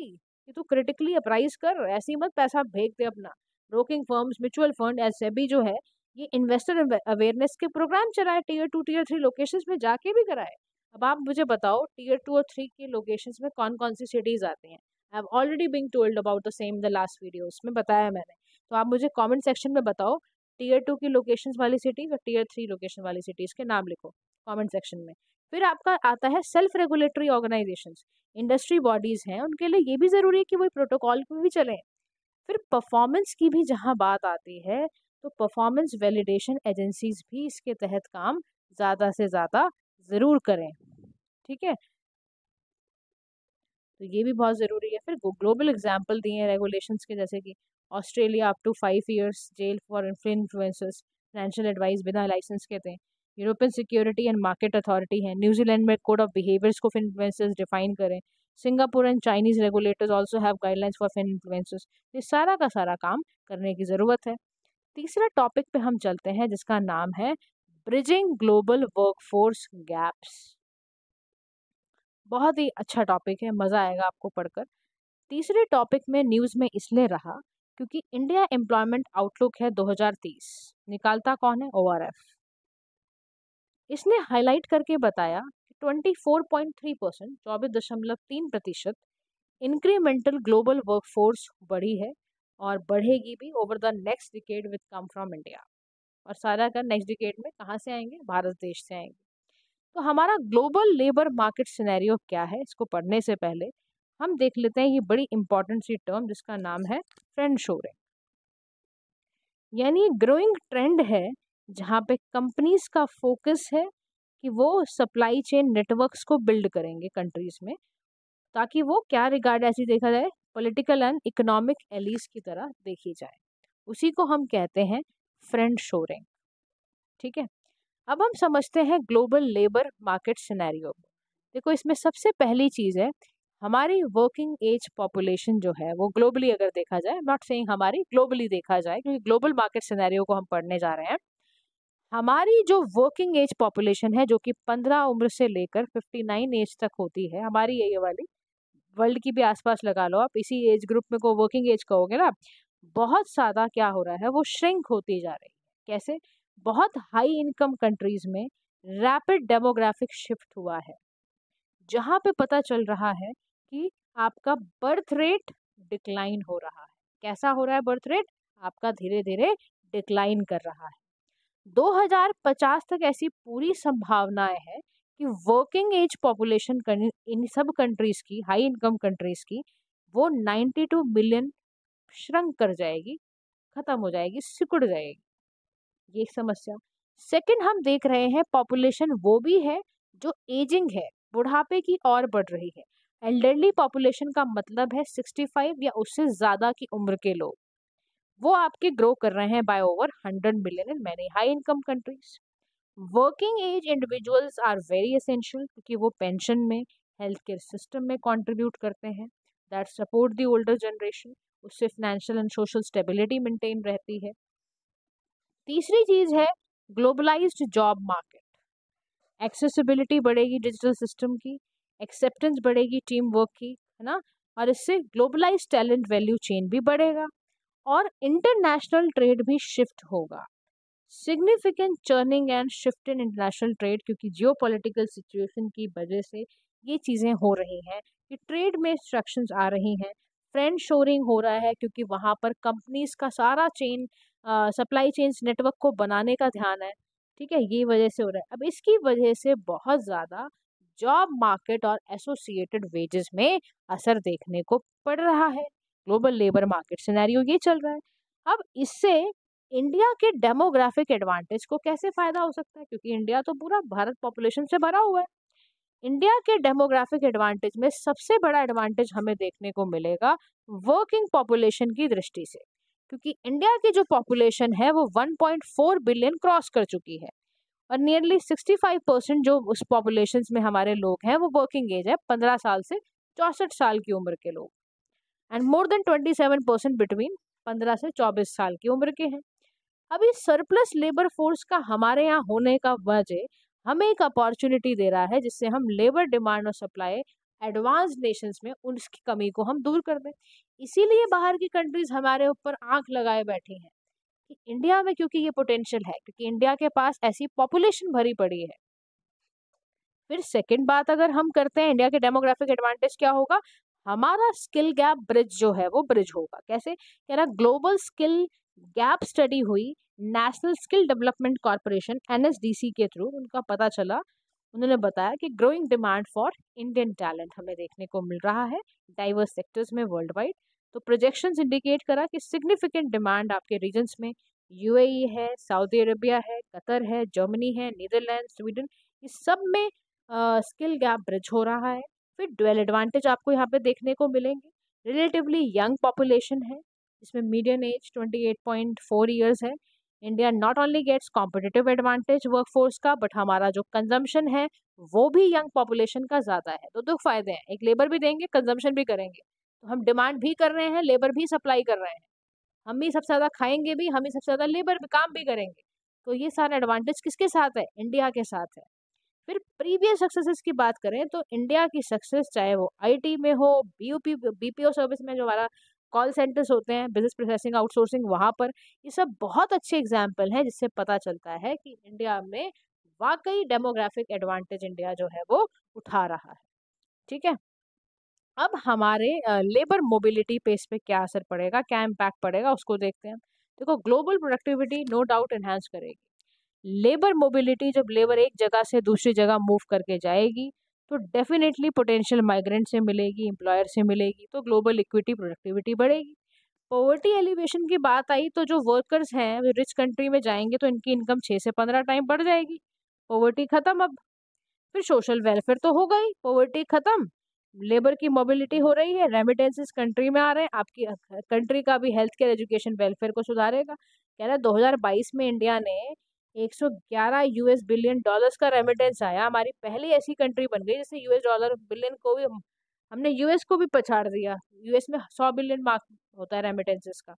कि तू क्रिटिकली अप्राइज कर, ऐसे ही मत पैसा भेज दे अपना। Broking firms, mutual fund, SAB जो है ये इन्वेस्टर अवेयरनेस के प्रोग्राम चलाए, टीयर 2 टीयर 3 लोकेशंस में जाके भी कराए। अब आप मुझे बताओ टीयर 2 और 3 के लोकेशंस में कौन कौन सी सिटीज आती हैं? I have already been told about the same the last video, उसमें बताया मैंने। तो आप मुझे कमेंट सेक्शन में बताओ टीयर 2 की लोकेशंस वाली सिटीज और टीयर 3 लोकेशन वाली सिटीज के नाम लिखो कमेंट सेक्शन में। फिर आपका आता है self regulatory organisations, industry bodies हैं, उनके लिए ये भी जरूरी है कि वो प्रोटोकॉल पे भी चलें। फिर परफॉर्मेंस की भी जहाँ बात आती है, तो परफॉर्मेंस वैलिडेशन एजेंसीज भी इसके तहत काम ज़्यादा से ज़्यादा ज़रूर करें, ठीक है, तो ये भी बहुत ज़रूरी है। फिर ग्लोबल एग्जाम्पल दिए हैं रेगुलेशंस के, जैसे कि Australia up to 5 years jail for influencers financial advice बिना लाइसेंस के थे, European security and market authority है, न्यूजीलैंड में कोड ऑफ बिहेवियर्स को इन्फ्लुएंसर्स डिफाइन करें, Singapore and Chinese regulators also have guidelines for influencers. ये सारा का सारा काम करने की ज़रूरत है। तीसरा टॉपिक पे हम चलते हैं जिसका नाम है ब्रिजिंग ग्लोबल वर्कफोर्स गैप्स। बहुत ही अच्छा टॉपिक है, मज़ा आएगा आपको पढ़कर। तीसरे टॉपिक में न्यूज़ में इसलिए रहा क्योंकि इंडिया एम्प्लॉयमेंट आउटलुक है 2030, निकालता कौन है? ORF। इसने हाईलाइट करके बताया कि 24.3%, 24.3% इंक्रीमेंटल ग्लोबल वर्कफोर्स बढ़ी है और बढ़ेगी भी over the next decade with come from India. और सारा का नेक्स्ट डिकेड में कहाँ से आएंगे? भारत देश से आएंगे। तो हमारा ग्लोबल लेबर मार्केट सिनेरियो क्या है, इसको पढ़ने से पहले हम देख लेते हैं ये बड़ी इंपॉर्टेंट सी टर्म जिसका नाम है फ्रेंड शोरिंग। यानी ग्रोइंग ट्रेंड है जहाँ पे कंपनीज का फोकस है कि वो सप्लाई चेन नेटवर्क्स को बिल्ड करेंगे कंट्रीज में, ताकि वो क्या रिगार्ड ऐसी देखा जाए पॉलिटिकल एंड इकोनॉमिक एलीज की तरह देखी जाए। उसी को हम कहते हैं फ्रेंड शोरिंग। ठीक है, अब हम समझते हैं ग्लोबल लेबर मार्केट सिनेरियो। देखो इसमें सबसे पहली चीज़ है हमारी वर्किंग एज पॉपुलेशन जो है वो ग्लोबली अगर देखा जाए, नॉट सेइंग हमारी, ग्लोबली देखा जाए क्योंकि ग्लोबल मार्केट सिनेरियो को हम पढ़ने जा रहे हैं। हमारी जो वर्किंग एज पॉपुलेशन है जो कि 15 उम्र से लेकर 59 एज तक होती है, हमारी ये वाली, वर्ल्ड की भी आसपास लगा लो आप, इसी एज ग्रुप में को वर्किंग एज कहोगे ना, बहुत ज़्यादा क्या हो रहा है वो श्रिंक होती जा रही है। कैसे? बहुत हाई इनकम कंट्रीज में रैपिड डेमोग्राफिक शिफ्ट हुआ है जहाँ पे पता चल रहा है कि आपका बर्थ रेट डिक्लाइन हो रहा है। कैसा हो रहा है बर्थ रेट? आपका धीरे धीरे डिक्लाइन कर रहा है। 2050 तक ऐसी पूरी संभावनाएं हैं कि वर्किंग एज पॉपुलेशन इन सब कंट्रीज की, हाई इनकम कंट्रीज की, वो 92 मिलियन श्रंक कर जाएगी, खत्म हो जाएगी, सिकुड़ जाएगी। ये एक समस्या। सेकंड, हम देख रहे हैं पॉपुलेशन वो भी है जो एजिंग है, बुढ़ापे की ओर बढ़ रही है। एल्डरली पॉपुलेशन का मतलब है 65 या उससे ज्यादा की उम्र के लोग, वो आपके ग्रो कर रहे हैं by over 100 million in many high income countries. Working age individuals are very essential क्योंकि वो पेंशन में, हेल्थ केयर सिस्टम में कंट्रीब्यूट करते हैं, that support the older generation. उससे financial and social stability maintain रहती है। तीसरी चीज है ग्लोबलाइज्ड जॉब मार्केट। एक्सेसिबिलिटी बढ़ेगी डिजिटल सिस्टम की, एक्सेप्टेंस बढ़ेगी टीम वर्क की, है ना, और इससे ग्लोबलाइज्ड टैलेंट वैल्यू चेन भी बढ़ेगा और इंटरनेशनल ट्रेड भी शिफ्ट होगा। Significant churning and shift in international trade, क्योंकि जियो पॉलिटिकल सिचुएशन की वजह से ये चीज़ें हो रही हैं कि ट्रेड में इंस्ट्रक्शंस आ रही हैं। फ्रेंड शोरिंग हो रहा है क्योंकि वहाँ पर कंपनीज का सारा चेन, सप्लाई चेन्स नेटवर्क को बनाने का ध्यान है। ठीक है, ये वजह से हो रहा है। अब इसकी वजह से बहुत ज़्यादा जॉब मार्केट और एसोसिएटेड वेजेस में असर देखने को पड़ रहा है। ग्लोबल लेबर मार्केट सिनेरियो ये चल रहा है। अब इससे इंडिया के डेमोग्राफिक एडवांटेज को कैसे फायदा हो सकता है, क्योंकि इंडिया तो पूरा भारत पॉपुलेशन से भरा हुआ है। इंडिया के डेमोग्राफिक एडवांटेज में सबसे बड़ा एडवांटेज हमें देखने को मिलेगा वर्किंग पॉपुलेशन की दृष्टि से, क्योंकि इंडिया की जो पॉपुलेशन है वो 1.4 बिलियन क्रॉस कर चुकी है और नियरली 65% जो उस पॉपुलेशन में हमारे लोग हैं वो वर्किंग एज है, 15 साल से 64 साल की उम्र के लोग, एंड मोर देन 27% बिटवीन 15 से 24 साल की उम्र के हैं। अभी सरप्लस लेबर फोर्स का हमारे यहाँ होने का वजह हमें एक अपॉर्चुनिटी दे रहा है जिससे हम लेबर डिमांड और सप्लाई एडवांस नेशंस में उसकी कमी को हम दूर कर दें। इसीलिए बाहर की कंट्रीज हमारे ऊपर आंख लगाए बैठी हैं कि इंडिया में, क्योंकि ये पोटेंशियल है, क्योंकि इंडिया के पास ऐसी पॉपुलेशन भरी पड़ी है। फिर सेकंड बात अगर हम करते हैं इंडिया के डेमोग्राफिक एडवांटेज क्या होगा, हमारा स्किल गैप ब्रिज जो है वो ब्रिज होगा। कैसे कह रहा, ग्लोबल स्किल गैप स्टडी हुई national skill development corporation NSDC के थ्रू, उनका पता चला, उन्होंने बताया कि growing demand for Indian talent हमें देखने को मिल रहा है डाइवर्स सेक्टर्स में वर्ल्ड वाइड। तो प्रोजेक्शंस इंडिकेट करा कि सिग्निफिकेंट डिमांड आपके रीजन्स में UAE है, सऊदी अरेबिया है, कतर है, जर्मनी है, नीदरलैंड, स्वीडन, इस सब में स्किल गैप ब्रिज हो रहा है। फिर ड्वेल एडवांटेज आपको यहाँ पे देखने को मिलेंगे। रिलेटिवली यंग पॉपुलेशन है जिसमें मीडियन एज 28.4 ईयर्स है। India not only gets competitive advantage workforce का, बट हमारा जो कंजम्पशन है वो भी यंग पॉपुलेशन का ज़्यादा है। तो दो फायदे हैं, एक लेबर भी देंगे, कंजम्पशन भी करेंगे, तो हम डिमांड भी कर रहे हैं, लेबर भी सप्लाई कर रहे हैं, हम ही सबसे ज़्यादा खाएंगे भी, हम ही सबसे ज़्यादा लेबर भी काम भी करेंगे। तो ये सारा एडवांटेज किसके साथ है? इंडिया के साथ है। फिर प्रीवियस सक्सेसेस की बात करें तो इंडिया की सक्सेस चाहे वो आईटी में हो, बीयूपी बीपीओ सर्विस में जो हमारा कॉल सेंटर्स होते हैं, बिजनेस प्रोसेसिंग आउटसोर्सिंग, वहाँ पर ये सब बहुत अच्छे एग्जाम्पल हैं जिससे पता चलता है कि इंडिया में वाकई डेमोग्राफिक एडवांटेज इंडिया जो है वो उठा रहा है। ठीक है, अब हमारे लेबर मोबिलिटी पे इस पे क्या असर पड़ेगा, क्या इम्पैक्ट पड़ेगा, उसको देखते हैं। देखो, global productivity no doubt enhance करेगी। लेबर मोबिलिटी, जब लेबर एक जगह से दूसरी जगह मूव करके जाएगी तो डेफिनेटली पोटेंशियल माइग्रेंट से मिलेगी, एम्प्लॉयर से मिलेगी, तो ग्लोबल इक्विटी प्रोडक्टिविटी बढ़ेगी। पॉवर्टी एलिवेशन की बात आई तो जो वर्कर्स हैं वो रिच कंट्री में जाएंगे तो इनकी इनकम 6 से 15 टाइम बढ़ जाएगी, पॉवर्टी खत्म। अब फिर सोशल वेलफेयर तो होगा ही, पॉवर्टी खत्म, लेबर की मोबिलिटी हो रही है, रेमिटेंसेस कंट्री में आ रहे हैं, आपकी कंट्री का भी हेल्थ केयर एजुकेशन वेलफेयर को सुधारेगा। कह रहा है 2022 में इंडिया ने 111 यूएस बिलियन डॉलर्स का रेमिटेंस आया, हमारी पहली ऐसी कंट्री बन गई जिससे यूएस डॉलर बिलियन को भी हमने यूएस को भी पछाड़ दिया। यूएस में 100 बिलियन मार्क होता है रेमिटेंसेस का।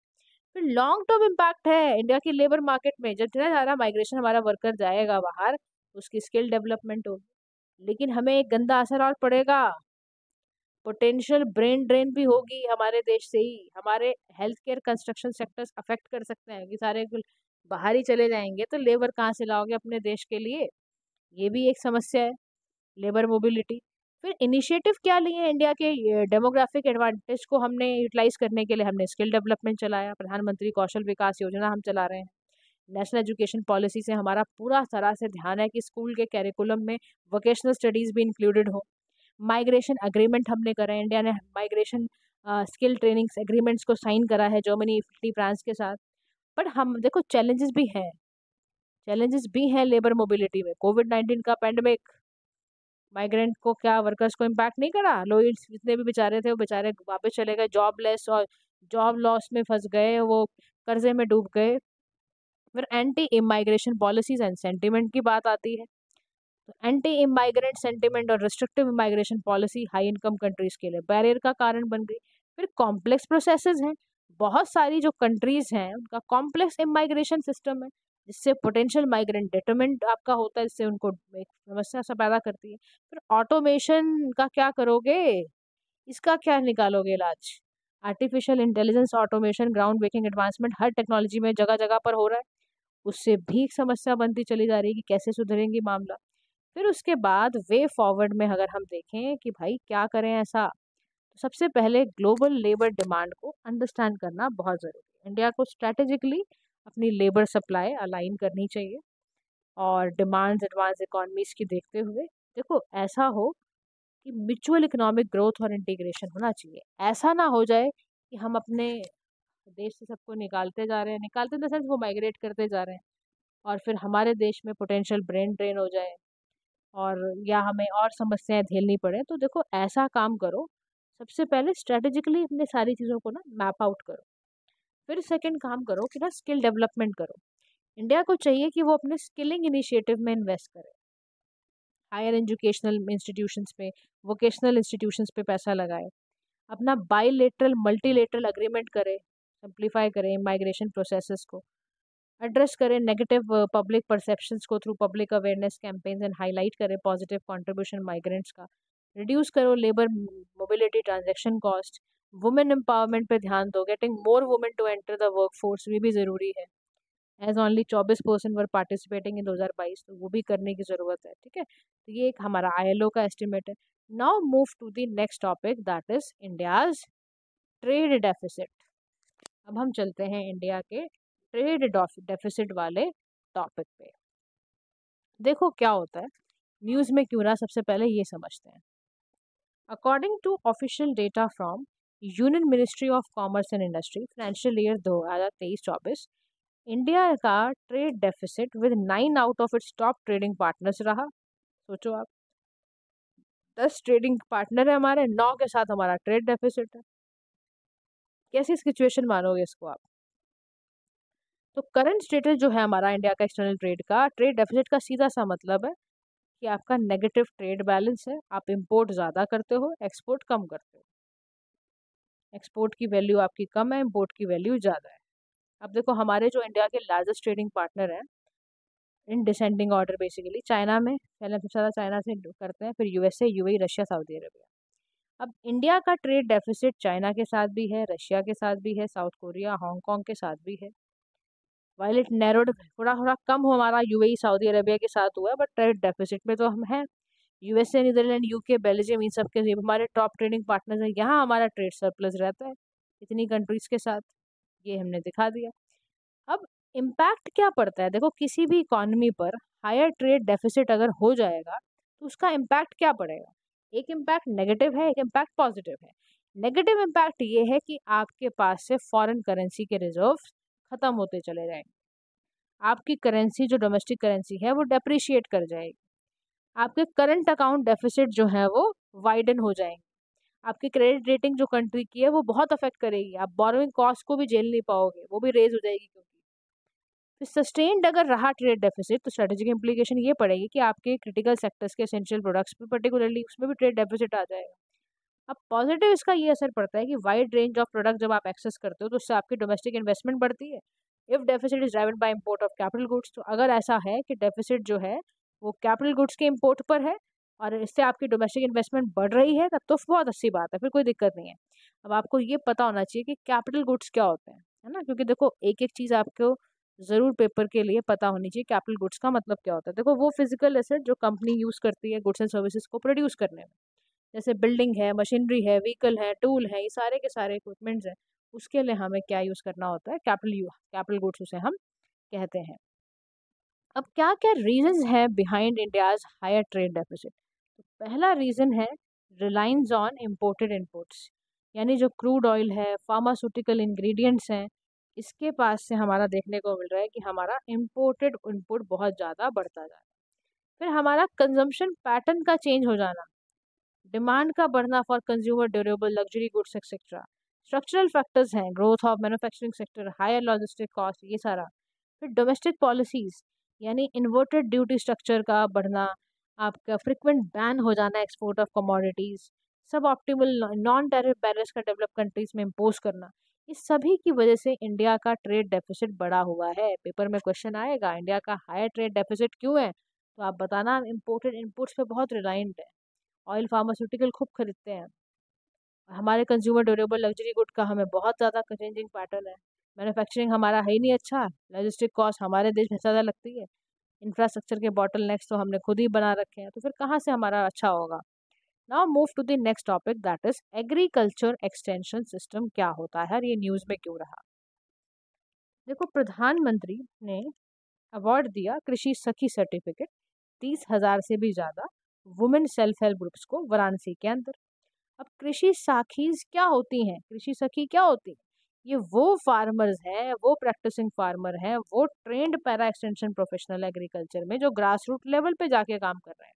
फिर लॉन्ग टर्म इम्पैक्ट है इंडिया की लेबर मार्केट में, जब जितना ज़्यादा माइग्रेशन हमारा वर्कर जाएगा बाहर, उसकी स्किल डेवलपमेंट होगी, लेकिन हमें एक गंदा असर और पड़ेगा, पोटेंशियल ब्रेन ड्रेन भी होगी हमारे देश से ही। हमारे health care construction sectors affect कर सकते हैं कि सारे बाहर ही चले जाएंगे तो लेबर कहाँ से लाओगे अपने देश के लिए, ये भी एक समस्या है, लेबर मोबिलिटी। फिर इनिशिएटिव क्या लिए हैं इंडिया के डेमोग्राफिक एडवांटेज को हमने यूटिलाइज करने के लिए? हमने स्किल डेवलपमेंट चलाया, प्रधानमंत्री कौशल विकास योजना हम चला रहे हैं, नेशनल एजुकेशन पॉलिसी से हमारा पूरा तरह से ध्यान है कि स्कूल के कैरिकुलम में वोकेशनल स्टडीज़ भी इंक्लूडेड हो। माइग्रेशन एग्रीमेंट हमने करा है, इंडिया ने माइग्रेशन स्किल ट्रेनिंग्स एग्रीमेंट्स को साइन करा है जर्मनी, इटली, फ्रांस के साथ। बट हम देखो, चैलेंजेस भी हैं, चैलेंजेस भी हैं लेबर मोबिलिटी में। कोविड-19 का पैंडेमिक माइग्रेंट को, क्या वर्कर्स को इम्पैक्ट नहीं करा? लोग जितने भी बेचारे थे वो बेचारे वापस चले गए जॉबलेस, और जॉब लॉस में फंस गए, वो कर्जे में डूब गए। फिर anti immigration policies and sentiment की बात आती है, तो एंटी इमाइग्रेंट सेंटिमेंट और restrictive immigration policy high income countries के लिए बैरियर का कारण बन गई। फिर कॉम्प्लेक्स प्रोसेसेस हैं, बहुत सारी जो कंट्रीज हैं उनका कॉम्प्लेक्स इमाइग्रेशन सिस्टम है, जिससे पोटेंशियल माइग्रेंट डिटरमिनेंट आपका होता है, जिससे उनको एक समस्या सा पैदा करती है। फिर ऑटोमेशन का क्या करोगे, इसका क्या निकालोगे इलाज? Artificial intelligence, automation, ground breaking advancement हर टेक्नोलॉजी में जगह जगह पर हो रहा है, उससे भी एक समस्या बनती चली जा रही है कि कैसे सुधरेंगी मामला। फिर उसके बाद वे फॉरवर्ड में अगर हम देखें कि भाई क्या करें ऐसा, तो सबसे पहले ग्लोबल लेबर डिमांड को अंडरस्टैंड करना बहुत ज़रूरी है। इंडिया को स्ट्रैटेजिकली अपनी लेबर सप्लाई अलाइन करनी चाहिए, और डिमांड्स एडवांस इकोनॉमीज की देखते हुए, देखो ऐसा हो कि म्यूचुअल इकोनॉमिक ग्रोथ और इंटीग्रेशन होना चाहिए। ऐसा ना हो जाए कि हम अपने देश से सबको निकालते जा रहे हैं, निकालते इन द सेंस वो माइग्रेट करते जा रहे हैं, और फिर हमारे देश में पोटेंशियल ब्रेन ड्रेन हो जाए, और या हमें और समस्याएं झेलनी पड़े। तो देखो, ऐसा काम करो, सबसे पहले स्ट्रेटेजिकली अपने सारी चीज़ों को ना मैप आउट करो। फिर सेकंड काम करो कि ना स्किल डेवलपमेंट करो। इंडिया को चाहिए कि वो अपने स्किलिंग इनिशिएटिव में इन्वेस्ट करे, हायर एजुकेशनल इंस्टीट्यूशंस पे, वोकेशनल इंस्टीट्यूशंस पे पैसा लगाए, अपना बाईलेटरल मल्टीलेटरल अग्रीमेंट करे, सिंप्लीफाई करें माइग्रेशन प्रोसेसेस को, एड्रेस करें नेगेटिव पब्लिक परसेप्शंस को through public awareness campaigns, and highlight करें पॉजिटिव कंट्रीब्यूशन माइग्रेंट्स का, रिड्यूस करो labour mobility transaction cost, women empowerment पे ध्यान दो, getting more women to enter the work force भी ज़रूरी है, as only 24% were participating in 2022, तो वो भी करने की ज़रूरत है। ठीक है, तो ये एक हमारा ILO का एस्टिमेट है। Now move to the next topic, that is India's trade deficit. अब हम चलते हैं इंडिया के ट्रेड डेफिसिट वाले टॉपिक पे। देखो क्या होता है, न्यूज़ में क्यों ना, सबसे पहले ये समझते हैं। According to official data from union ministry of commerce and industry, financial year 2023-24, India का trade deficit with 9 out of its top trading partners रहा। सोचो आप, 10 ट्रेडिंग पार्टनर है हमारे, 9 के साथ हमारा ट्रेड डेफिसिट है। कैसी सिचुएशन मानोगे इसको आप? तो करंट स्टेटस जो है हमारा इंडिया का एक्सटर्नल ट्रेड का, ट्रेड डेफिसिट का सीधा सा मतलब है कि आपका नेगेटिव ट्रेड बैलेंस है, आप इंपोर्ट ज़्यादा करते हो, एक्सपोर्ट कम करते हो। एक्सपोर्ट की वैल्यू आपकी कम है, इंपोर्ट की वैल्यू ज़्यादा है। अब देखो हमारे जो इंडिया के लार्जेस्ट ट्रेडिंग पार्टनर हैं in descending order, basically China में पहले सबसे ज़्यादा चाइना से करते हैं, फिर USA, UAE, Russia, Saudi Arabia. अब इंडिया का ट्रेड डेफिसिट चाइना के साथ भी है, रशिया के साथ भी है, साउथ कोरिया, हांगकांग के साथ भी है। वाइल इट नैरोड, थोड़ा थोड़ा कम हो हमारा यूएई, सऊदी अरेबिया के साथ हुआ है, बट ट्रेड डेफिसिट में तो हम हैं। यूएसए, नीदरलैंड, यूके, बेल्जियम, इन सब के ये हमारे टॉप ट्रेडिंग पार्टनर्स हैं। यहाँ हमारा ट्रेड सरप्लस रहता है इतनी कंट्रीज के साथ, ये हमने दिखा दिया। अब इम्पैक्ट क्या पड़ता है, देखो किसी भी इकॉनमी पर हायर ट्रेड डेफिसिट अगर हो जाएगा तो उसका इम्पैक्ट क्या पड़ेगा। एक इम्पैक्ट नेगेटिव है, एक इम्पैक्ट पॉजिटिव है। नेगेटिव इम्पैक्ट ये है कि आपके पास से फॉरेन करेंसी के रिजर्व्स खत्म होते चले जाएंगे, आपकी करेंसी जो डोमेस्टिक करेंसी है वो डेप्रिशिएट कर जाएगी, आपके करंट अकाउंट डेफिसिट जो है वो वाइडन हो जाएंगे, आपकी क्रेडिट रेटिंग जो कंट्री की है वो बहुत अफेक्ट करेगी, आप बोरोइंग कॉस्ट को भी झेल नहीं पाओगे, वो भी रेज हो जाएगी। क्योंकि फिर सस्टेन्ड अगर रहा ट्रेड डेफिसिट तो स्ट्रेटेजिक इम्प्लीकेशन ये पड़ेगी कि आपके क्रिटिकल सेक्टर्स के एसेंशियल प्रोडक्ट्स पे पर्टिकुलरली उसमें भी ट्रेड डेफिसिट आ जाएगा। अब पॉजिटिव इसका ये असर पड़ता है कि वाइड रेंज ऑफ प्रोडक्ट जब आप एक्सेस करते हो तो उससे आपकी डोमेस्टिक इन्वेस्टमेंट बढ़ती है। If deficit is driven by import of capital goods, तो अगर ऐसा है कि डेफिसिट जो है वो कैपिटल गुड्स के इंपोर्ट पर है और इससे आपकी डोमेस्टिक इन्वेस्टमेंट बढ़ रही है, तब तो बहुत अच्छी बात है, फिर कोई दिक्कत नहीं है। अब आपको ये पता होना चाहिए कि कैपिटल गुड्स क्या होते हैं, है ना, क्योंकि देखो एक एक चीज़ आपको ज़रूर पेपर के लिए पता होनी चाहिए। कैपिटल गुड्स का मतलब क्या होता है, देखो वो फिजिकल एसेट जो कंपनी यूज़ करती है गुड्स एंड सर्विसेज को प्रोड्यूस करने में, जैसे बिल्डिंग है, मशीनरी है, व्हीकल है, टूल है, ये सारे के सारे इक्विपमेंट्स हैं, उसके लिए हमें क्या यूज़ करना होता है, कैपिटल गुड्स उसे हम कहते हैं। अब क्या क्या रीजंस है behind India's higher trade deficit. तो पहला रीजन है रिलायंस ऑन इम्पोर्टेड इनपुट्स, यानी जो क्रूड ऑयल है, फार्मास्यूटिकल इंग्रेडिएंट्स हैं, इसके पास से हमारा देखने को मिल रहा है कि हमारा इम्पोर्टेड इनपुट बहुत ज़्यादा बढ़ता जा रहा है। फिर हमारा कंजम्पशन पैटर्न का चेंज हो जाना, डिमांड का बढ़ना for consumer durable luxury goods etcetera. Structural factors हैं, growth of manufacturing sector, higher logistic cost, ये सारा। फिर डोमेस्टिक पॉलिसीज यानी इन्वर्टेड ड्यूटी स्ट्रक्चर का बढ़ना, आपका फ्रिक्वेंट बैन हो जाना एक्सपोर्ट ऑफ कमोडिटीज, सब ऑप्टिमल नॉन टैरिफ बैरियर्स का डेवलप कंट्रीज में इम्पोज करना, इस सभी की वजह से इंडिया का ट्रेड डेफिसिट बढ़ा हुआ है। पेपर में क्वेश्चन आएगा इंडिया का हायर ट्रेड डेफिसिट क्यों है, तो आप बताना इम्पोर्टेड इनपुट्स पे बहुत रिलायंट है, ऑयल फार्मास्यूटिकल खूब खरीदते हैं, हमारे कंज्यूमर ड्यूरेबल लग्जरी गुड का हमें बहुत ज़्यादा चेंजिंग पैटर्न है, मैन्युफैक्चरिंग हमारा है ही नहीं अच्छा, लॉजिस्टिक कॉस्ट हमारे देश में ज़्यादा लगती है, इंफ्रास्ट्रक्चर के बॉटल नेक्स्ट तो हमने खुद ही बना रखे हैं, तो फिर कहाँ से हमारा अच्छा होगा। Now move to the next topic, that is agriculture extension system क्या होता है और ये न्यूज़ में क्यों रहा। देखो प्रधानमंत्री ने अवार्ड दिया कृषि सखी सर्टिफिकेट 30,000 से भी ज़्यादा वुमेन सेल्फ हेल्प ग्रुप्स को वाराणसी के अंदर। अब कृषि साखीज क्या होती हैं, कृषि सखी क्या होती है, ये वो फार्मर्स हैं, वो प्रैक्टिसिंग फार्मर हैं, वो trend para extension professional agriculture में जो ग्रास रूट लेवल पे जाके काम कर रहे हैं।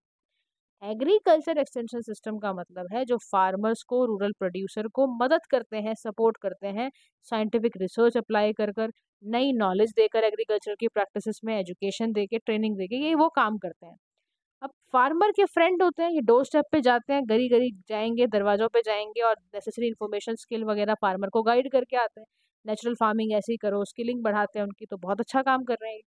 एग्रीकल्चर एक्सटेंशन सिस्टम का मतलब है जो फार्मर्स को, रूरल प्रोड्यूसर को मदद करते हैं, सपोर्ट करते हैं, साइंटिफिक रिसर्च अप्लाई कर कर, नई नॉलेज देकर, एग्रीकल्चर की प्रैक्टिसेस में एजुकेशन देके, ट्रेनिंग देके, ये वो काम करते हैं। अब फार्मर के फ्रेंड होते हैं, ये डोर स्टेप पे जाते हैं, गली गली जाएंगे, दरवाजों पे जाएंगे और नेसेसरी इन्फॉर्मेशन, स्किल वगैरह फार्मर को गाइड करके आते हैं, नेचुरल फार्मिंग ऐसे ही करो, स्किलिंग बढ़ाते हैं उनकी, तो बहुत अच्छा काम कर रहे हैं।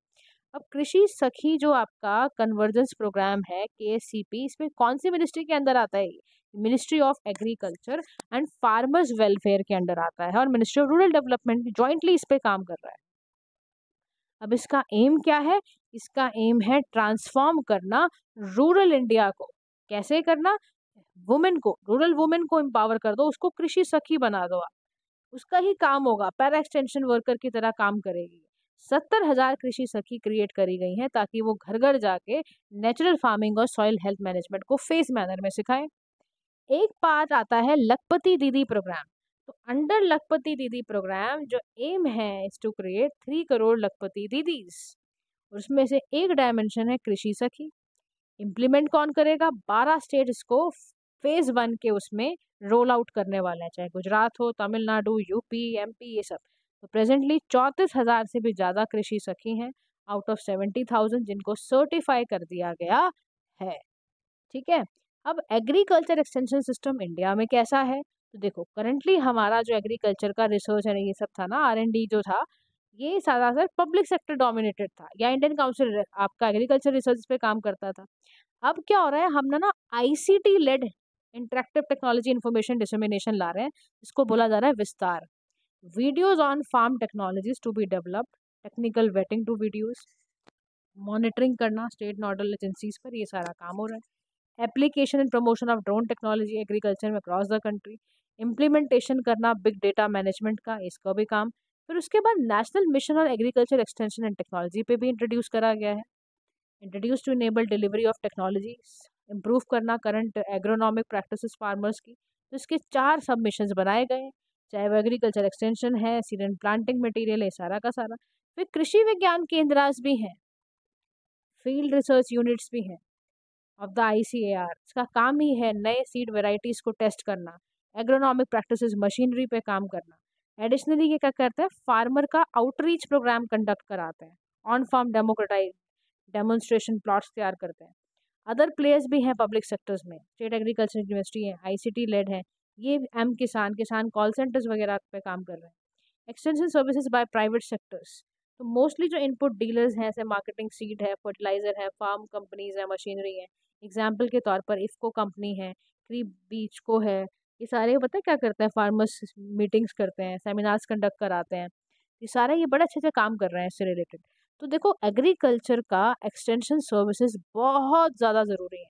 अब कृषि सखी जो आपका कन्वर्जेंस प्रोग्राम है KSCP, इसमें कौन सी मिनिस्ट्री के अंदर आता है, ministry of agriculture and farmers welfare के अंडर आता है और ministry of rural development jointly इस पे काम कर रहा है। अब इसका एम क्या है, इसका एम है ट्रांसफॉर्म करना रूरल इंडिया को। कैसे करना, वुमेन को, रूरल वुमेन को एम्पावर कर दो, उसको कृषि सखी बना दो आप, उसका ही काम होगा, पैरा एक्सटेंशन वर्कर की तरह काम करेगी। 70,000 कृषि सखी क्रिएट करी गई हैं ताकि वो घर घर जाके नेचुरल फार्मिंग और सॉइल हेल्थ मैनेजमेंट को फेस मैनर में सिखाएं। एक पार्ट आता है लखपति दीदी प्रोग्राम। तो अंडर लखपति दीदी प्रोग्राम जो एम है इज टू क्रिएट 3 करोड़ लखपति दीदीज, उसमें से एक डायमेंशन है कृषि सखी। इम्प्लीमेंट कौन करेगा, 12 स्टेट इसको फेज 1 के उसमें रोल आउट करने वाले हैं, चाहे गुजरात हो, तमिलनाडु, यूपी, MP, ये सब। तो प्रेजेंटली 34,000 से भी ज़्यादा कृषि सखी हैं आउट ऑफ 70,000 जिनको सर्टिफाई कर दिया गया है। ठीक है, अब एग्रीकल्चर एक्सटेंशन सिस्टम इंडिया में कैसा है? तो देखो करंटली हमारा जो एग्रीकल्चर का रिसर्च है ये सब था ना, R&D जो था, ये ज़्यादातर पब्लिक सेक्टर डोमिनेटेड था, या इंडियन काउंसिल आपका एग्रीकल्चर रिसर्च पे काम करता था। अब क्या हो रहा है, हम ना ICT led interactive technology information dissemination ला रहे हैं, इसको बोला जा रहा है विस्तार। Videos on farm technologies to be developed, technical vetting to videos, monitoring करना स्टेट नोडल एजेंसीज पर, ये सारा काम हो रहा है। Application and promotion of drone technology agriculture में अक्रॉस द कंट्री, इम्प्लीमेंटेशन करना बिग डेटा मैनेजमेंट का, इसका भी काम। फिर उसके बाद national mission on agriculture extension and technology पे भी इंट्रोड्यूस करा गया है, introduce to enable delivery of technology, improve करना करंट एग्रोनॉमिक प्रैक्टिसेस फार्मर्स की। तो इसके 4 सब मिशंस बनाए गए हैं, चाहे वो एग्रीकल्चर एक्सटेंशन है, सीड एंड प्लांटिंग मटेरियल है, सारा का सारा। फिर कृषि विज्ञान केंद्र भी हैं, फील्ड रिसर्च यूनिट्स भी हैं ऑफ द ICAR, इसका काम ही है नए सीड वेराइटीज को टेस्ट करना, एग्रोनॉमिक प्रैक्टिसेस मशीनरी पे काम करना। एडिशनली ये क्या करता है, फार्मर का आउटरीच प्रोग्राम कंडक्ट कराते हैं, ऑन फार्म डेमोन्स्ट्रेशन प्लॉट्स तैयार करते हैं। अदर प्लेयर्स भी हैं पब्लिक सेक्टर्स में, स्टेट एग्रीकल्चर यूनिवर्सिटी है, ICT लेड है, ये किसान कॉल सेंटर्स वगैरह पे काम कर रहे हैं। Extension services by private sectors, तो मोस्टली जो इनपुट डीलर्स हैं, जैसे मार्केटिंग सीड है, फर्टिलाइजर है, फार्म कंपनीज है, मशीनरी है। एग्जाम्पल के तौर पर इफ्को कंपनी है, क्री बीच को है, ये सारे पता है क्या करते हैं, फार्मर्स मीटिंग्स करते हैं, सेमिनार्स कंडक्ट कराते हैं, ये सारे ये बड़े अच्छे से काम कर रहे हैं इससे रिलेटेड। तो देखो एग्रीकल्चर का एक्सटेंशन सर्विसेज बहुत ज़्यादा ज़रूरी है,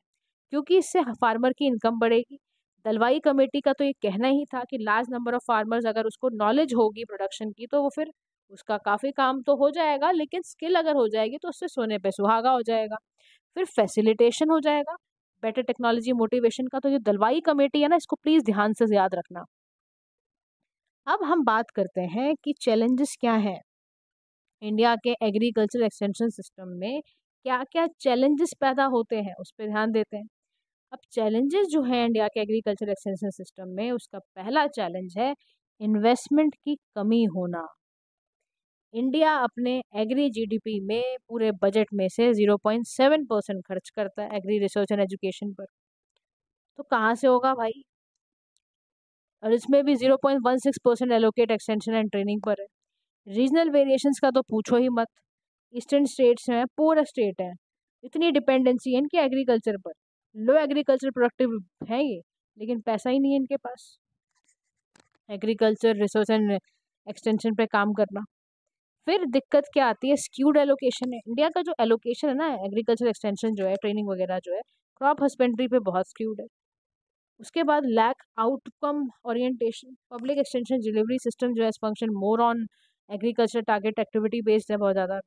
क्योंकि इससे फार्मर की इनकम बढ़ेगी। दलवाई कमेटी का तो ये कहना ही था कि लार्ज नंबर ऑफ फार्मर्स, अगर उसको नॉलेज होगी प्रोडक्शन की, तो वो फिर उसका काफ़ी काम तो हो जाएगा, लेकिन स्किल अगर हो जाएगी तो उससे सोने पे सुहागा हो जाएगा। फिर फैसिलिटेशन हो जाएगा बेटर टेक्नोलॉजी मोटिवेशन का। तो ये दलवाई कमेटी है ना, इसको प्लीज़ ध्यान से याद रखना। अब हम बात करते हैं कि चैलेंजेस क्या हैं इंडिया के एग्रीकल्चर एक्सटेंशन सिस्टम में, क्या क्या चैलेंजेस पैदा होते हैं उस पर ध्यान देते हैं। अब चैलेंजेस जो है इंडिया के एग्रीकल्चर एक्सटेंशन सिस्टम में, उसका पहला चैलेंज है इन्वेस्टमेंट की कमी होना। इंडिया अपने एग्री GDP में पूरे बजट में से 0.7% खर्च करता है एग्री रिसर्च एंड एजुकेशन पर, तो कहाँ से होगा भाई? और इसमें भी 0.16% एलोकेट एक्सटेंशन एंड ट्रेनिंग पर है। रीजनल वेरिएशंस का तो पूछो ही मत, ईस्टर्न स्टेट्स हैं, पुअर स्टेट हैं, इतनी डिपेंडेंसी है इनकी एग्रीकल्चर पर, लो एग्रीकल्चर प्रोडक्टिव है ये, लेकिन पैसा ही नहीं है इनके पास एग्रीकल्चर रिसर्च एंड एक्सटेंशन पे काम करना। फिर दिक्कत क्या आती है, स्क्यूड एलोकेशन है। इंडिया का जो एलोकेशन है ना एग्रीकल्चर एक्सटेंशन जो है, ट्रेनिंग वगैरह जो है, क्रॉप हस्बेंड्री पे बहुत स्क्यूड है। उसके बाद lack outcome orientation, public extension delivery system जो है function more on agriculture target activity based है, बहुत ज़्यादा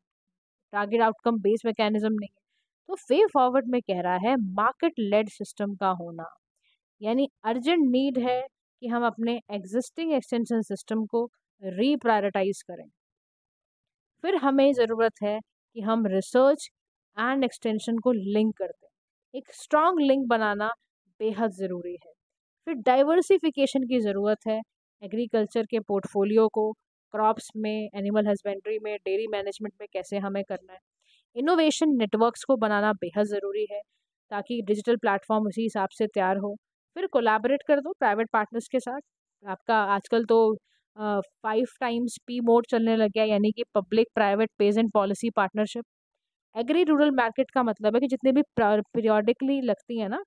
टारगेट आउटकम बेस्ड मैकेनिज्म नहीं है। तो वे फॉरवर्ड में कह रहा है मार्केट लेड सिस्टम का होना, यानी अर्जेंट नीड है कि हम अपने एग्जिस्टिंग एक्सटेंशन सिस्टम को रीप्रायोरिटाइज करें। फिर हमें ज़रूरत है कि हम रिसर्च एंड एक्सटेंशन को लिंक करते हैं, एक स्ट्रॉन्ग लिंक बनाना बेहद ज़रूरी है। फिर डाइवर्सिफिकेशन की ज़रूरत है, एग्रीकल्चर के पोर्टफोलियो को क्रॉप्स में, एनिमल हस्बेंड्री में, डेयरी मैनेजमेंट में कैसे हमें करना है। इनोवेशन नेटवर्क्स को बनाना बेहद ज़रूरी है, ताकि डिजिटल प्लेटफॉर्म उसी हिसाब से तैयार हो। फिर कोलैबोरेट कर दो प्राइवेट पार्टनर्स के साथ। आपका आजकल तो 5 टाइम्स P मोड चलने लग गया, यानी कि public private peasant policy partnership. Agri rural market का मतलब है कि जितने भी पीरियोडिकली लगती है ना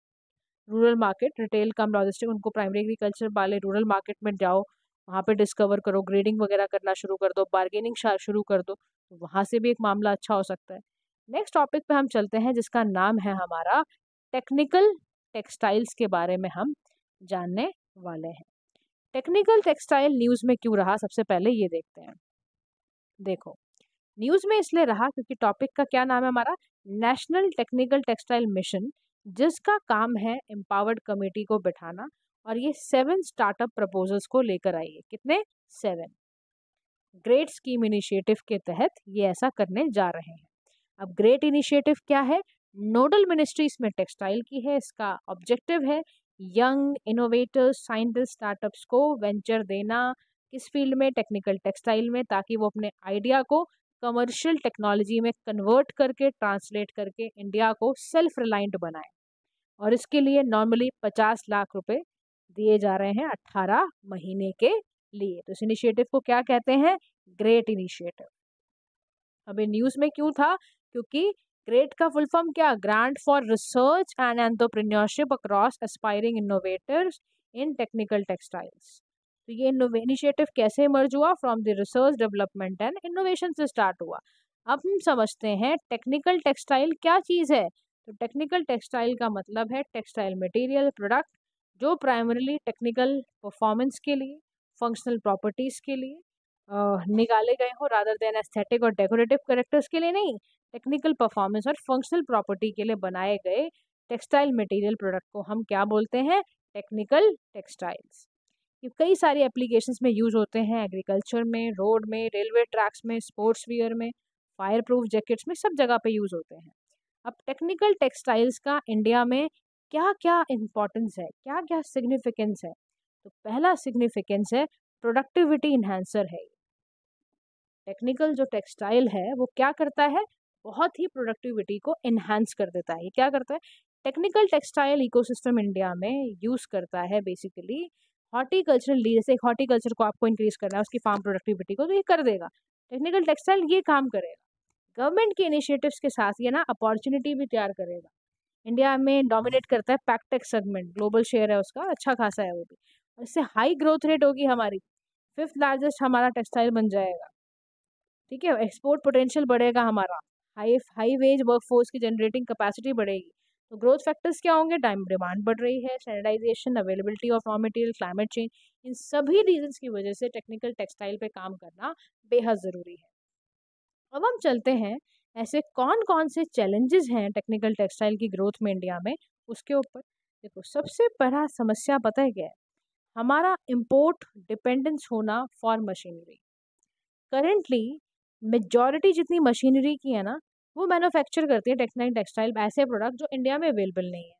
रूरल मार्केट, रिटेल कम लॉजिस्टिक, उनको प्राइमरी एग्रीकल्चर वाले रूरल मार्केट में जाओ, वहाँ पे डिस्कवर करो, ग्रेडिंग वगैरह करना शुरू कर दो, बार्गेनिंग शुरू कर दो, तो वहाँ से भी एक मामला अच्छा हो सकता है। नेक्स्ट टॉपिक पे हम चलते हैं, जिसका नाम है हमारा टेक्निकल टेक्सटाइल्स के बारे में हम जानने वाले हैं। टेक्निकल टेक्सटाइल न्यूज़ में क्यों रहा, सबसे पहले ये देखते हैं। देखो न्यूज़ में इसलिए रहा क्योंकि टॉपिक का क्या नाम है हमारा, नेशनल टेक्निकल टेक्सटाइल मिशन, जिसका काम है एम्पावर्ड कमेटी को बिठाना, और ये 7 स्टार्टअप प्रपोजल्स को लेकर आई है। कितने? 7। ग्रेट स्कीम इनिशिएटिव के तहत ये ऐसा करने जा रहे हैं। अब ग्रेट इनिशिएटिव क्या है? नोडल मिनिस्ट्री इसमें टेक्सटाइल की है। इसका ऑब्जेक्टिव है यंग इनोवेटर्स, साइंटिस्ट, स्टार्टअप्स को वेंचर देना, किस फील्ड में? टेक्निकल टेक्सटाइल में, ताकि वो अपने आइडिया को कमर्शियल टेक्नोलॉजी में कन्वर्ट करके, ट्रांसलेट करके इंडिया को सेल्फ रिलायंट बनाए। और इसके लिए नॉर्मली 50 लाख रुपए दिए जा रहे हैं 18 महीने के लिए। तो इस इनिशिएटिव को क्या कहते हैं? Great initiative. अभी न्यूज़ में क्यों था? क्योंकि ग्रेट का फुल फॉर्म क्या? Grant for research and entrepreneurship across aspiring innovators in technical textiles. तो ये इनिशिएटिव कैसे इमर्ज हुआ? From the research development and innovation से स्टार्ट हुआ। अब हम समझते हैं टेक्निकल टेक्सटाइल क्या चीज़ है। तो टेक्निकल टेक्सटाइल का मतलब है टेक्सटाइल मटेरियल प्रोडक्ट जो प्राइमरीली टेक्निकल परफॉर्मेंस के लिए, फंक्शनल प्रॉपर्टीज़ के लिए निकाले गए हो, रादर देन एस्थेटिक और डेकोरेटिव कैरेक्टर्स के लिए नहीं, टेक्निकल परफॉर्मेंस और फंक्शनल प्रॉपर्टी के लिए बनाए गए टेक्सटाइल मटेरियल प्रोडक्ट को हम क्या बोलते हैं? Technical textiles. ये कई सारी एप्लीकेशंस में यूज होते हैं, एग्रीकल्चर में, रोड में, रेलवे ट्रैक्स में, स्पोर्ट्स वियर में, फायर प्रूफ जैकेट्स में, सब जगह पे यूज होते हैं। अब टेक्निकल टेक्सटाइल्स का इंडिया में क्या क्या इम्पोर्टेंस है, क्या क्या सिग्निफिकेंस है? तो पहला सिग्निफिकेंस है प्रोडक्टिविटी इन्हांसर है। टेक्निकल जो टेक्सटाइल है वो क्या करता है? बहुत ही प्रोडक्टिविटी को इन्हांस कर देता है। ये क्या करता है? टेक्निकल टेक्सटाइल इकोसिस्टम इंडिया में यूज करता है बेसिकली हॉर्टिकल्चरल, जैसे हॉर्टिकल्चर को आपको इंक्रीज करना है उसकी फार्म प्रोडक्टिविटी को, तो ये कर देगा। टेक्निकल टेक्सटाइल ये काम करेगा। गवर्नमेंट के इनिशिएटिव्स के साथ ये ना अपॉर्चुनिटी भी तैयार करेगा। इंडिया में डोमिनेट करता है पैक्टेक सेगमेंट, ग्लोबल शेयर है उसका अच्छा खासा है वो भी। इससे हाई ग्रोथ रेट होगी हमारी, 5th लार्जेस्ट हमारा टेक्सटाइल बन जाएगा। ठीक है, एक्सपोर्ट पोटेंशियल बढ़ेगा हमारा, हाई वेज वर्कफोर्स की जनरेटिंग कैपेसिटी बढ़ेगी। तो ग्रोथ फैक्टर्स क्या होंगे? टाइम डिमांड बढ़ रही है, standardization, availability of raw material, climate change, इन सभी रीजंस की वजह से टेक्निकल टेक्सटाइल पे काम करना बेहद ज़रूरी है। अब हम चलते हैं ऐसे कौन कौन से चैलेंजेस हैं टेक्निकल टेक्सटाइल की ग्रोथ में इंडिया में, उसके ऊपर। देखो, सबसे बड़ा समस्या पता है क्या है? हमारा इम्पोर्ट डिपेंडेंस होना फॉर मशीनरी। करेंटली मेजॉरिटी जितनी मशीनरी की है ना, वो मैन्युफैक्चर करती है टेक्सटाइल टेक्सटाइल ऐसे प्रोडक्ट जो इंडिया में अवेलेबल नहीं है।